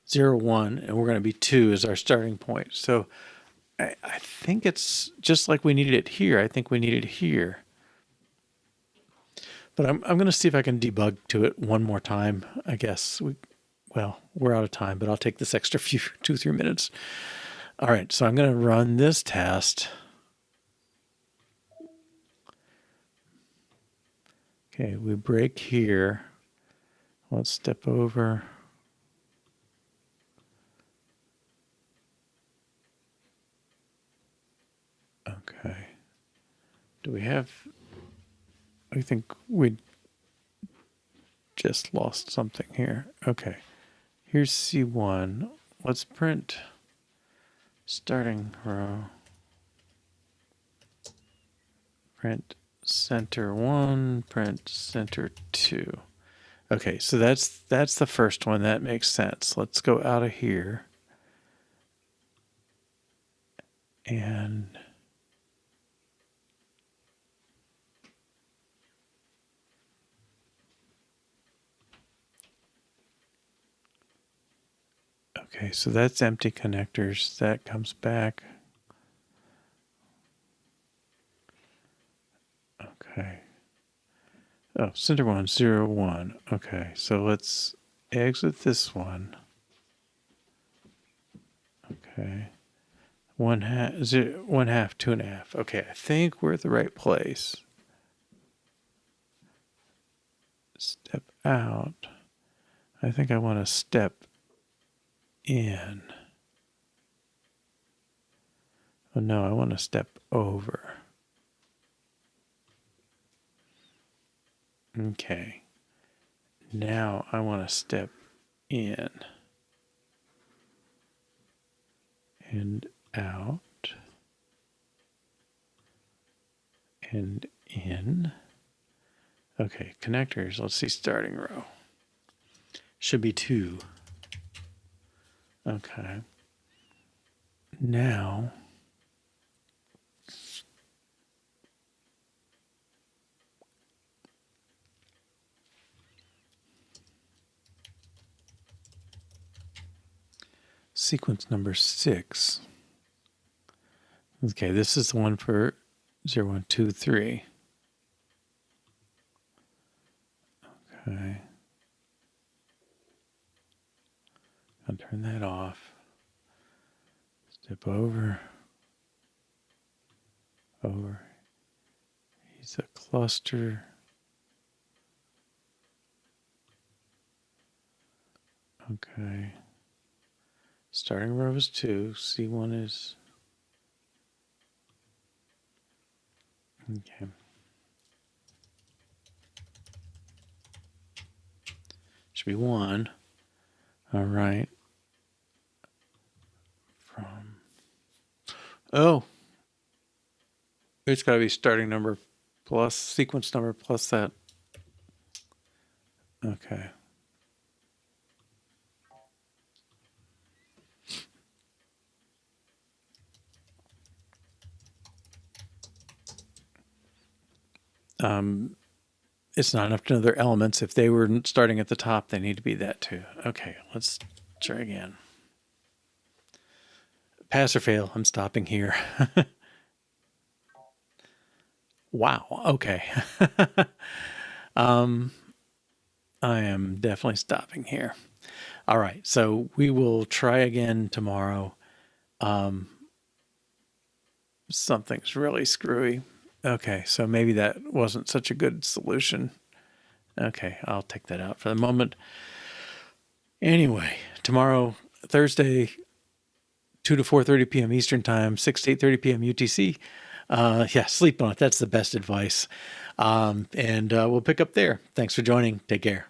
0, 1, and we're going to be 2 is our starting point. So I think it's just like we needed it here. I think we need it here. But I'm going to see if I can debug to it one more time. I guess we're out of time, but I'll take this extra few 2-3 minutes. All right, so I'm going to run this test. Okay, we break here. Let's step over. Okay. Do we have... I think we just lost something here. Okay. Here's C1. Let's print starting row. Print center 1, print center 2. Okay, so that's the first one. That makes sense. Let's go out of here. And okay, so that's empty connectors. That comes back. Okay. Oh, center 1, 0, 1. Okay, so let's exit this one. Okay. 1 half, 1 half, 2.5. Okay, I think we're at the right place. Step out. I think I want to step in. Oh no, I want to step over. Okay. Now I want to step in and out and in. Okay, connectors. Let's see, starting row. Should be 2. Okay. Now, sequence number 6. Okay, this is the one for 0, 1, 2, 3. Okay. I'll turn that off. Step over. Over. He's a cluster. Okay. Starting row is 2. C1 is. Okay. Should be 1. All right. From. Oh. It's got to be starting number plus sequence number plus that. Okay. It's not enough to know their elements. If they were starting at the top, they need to be that too. Okay, let's try again. Pass or fail. I'm stopping here. Wow. Okay. I am definitely stopping here. All right. So we will try again tomorrow. Something's really screwy. Okay. So maybe that wasn't such a good solution. Okay. I'll take that out for the moment. Anyway, tomorrow, Thursday, 2 to 4:30 p.m. Eastern Time, 6 to 8:30 p.m. UTC. Yeah, sleep on it. That's the best advice. And we'll pick up there. Thanks for joining. Take care.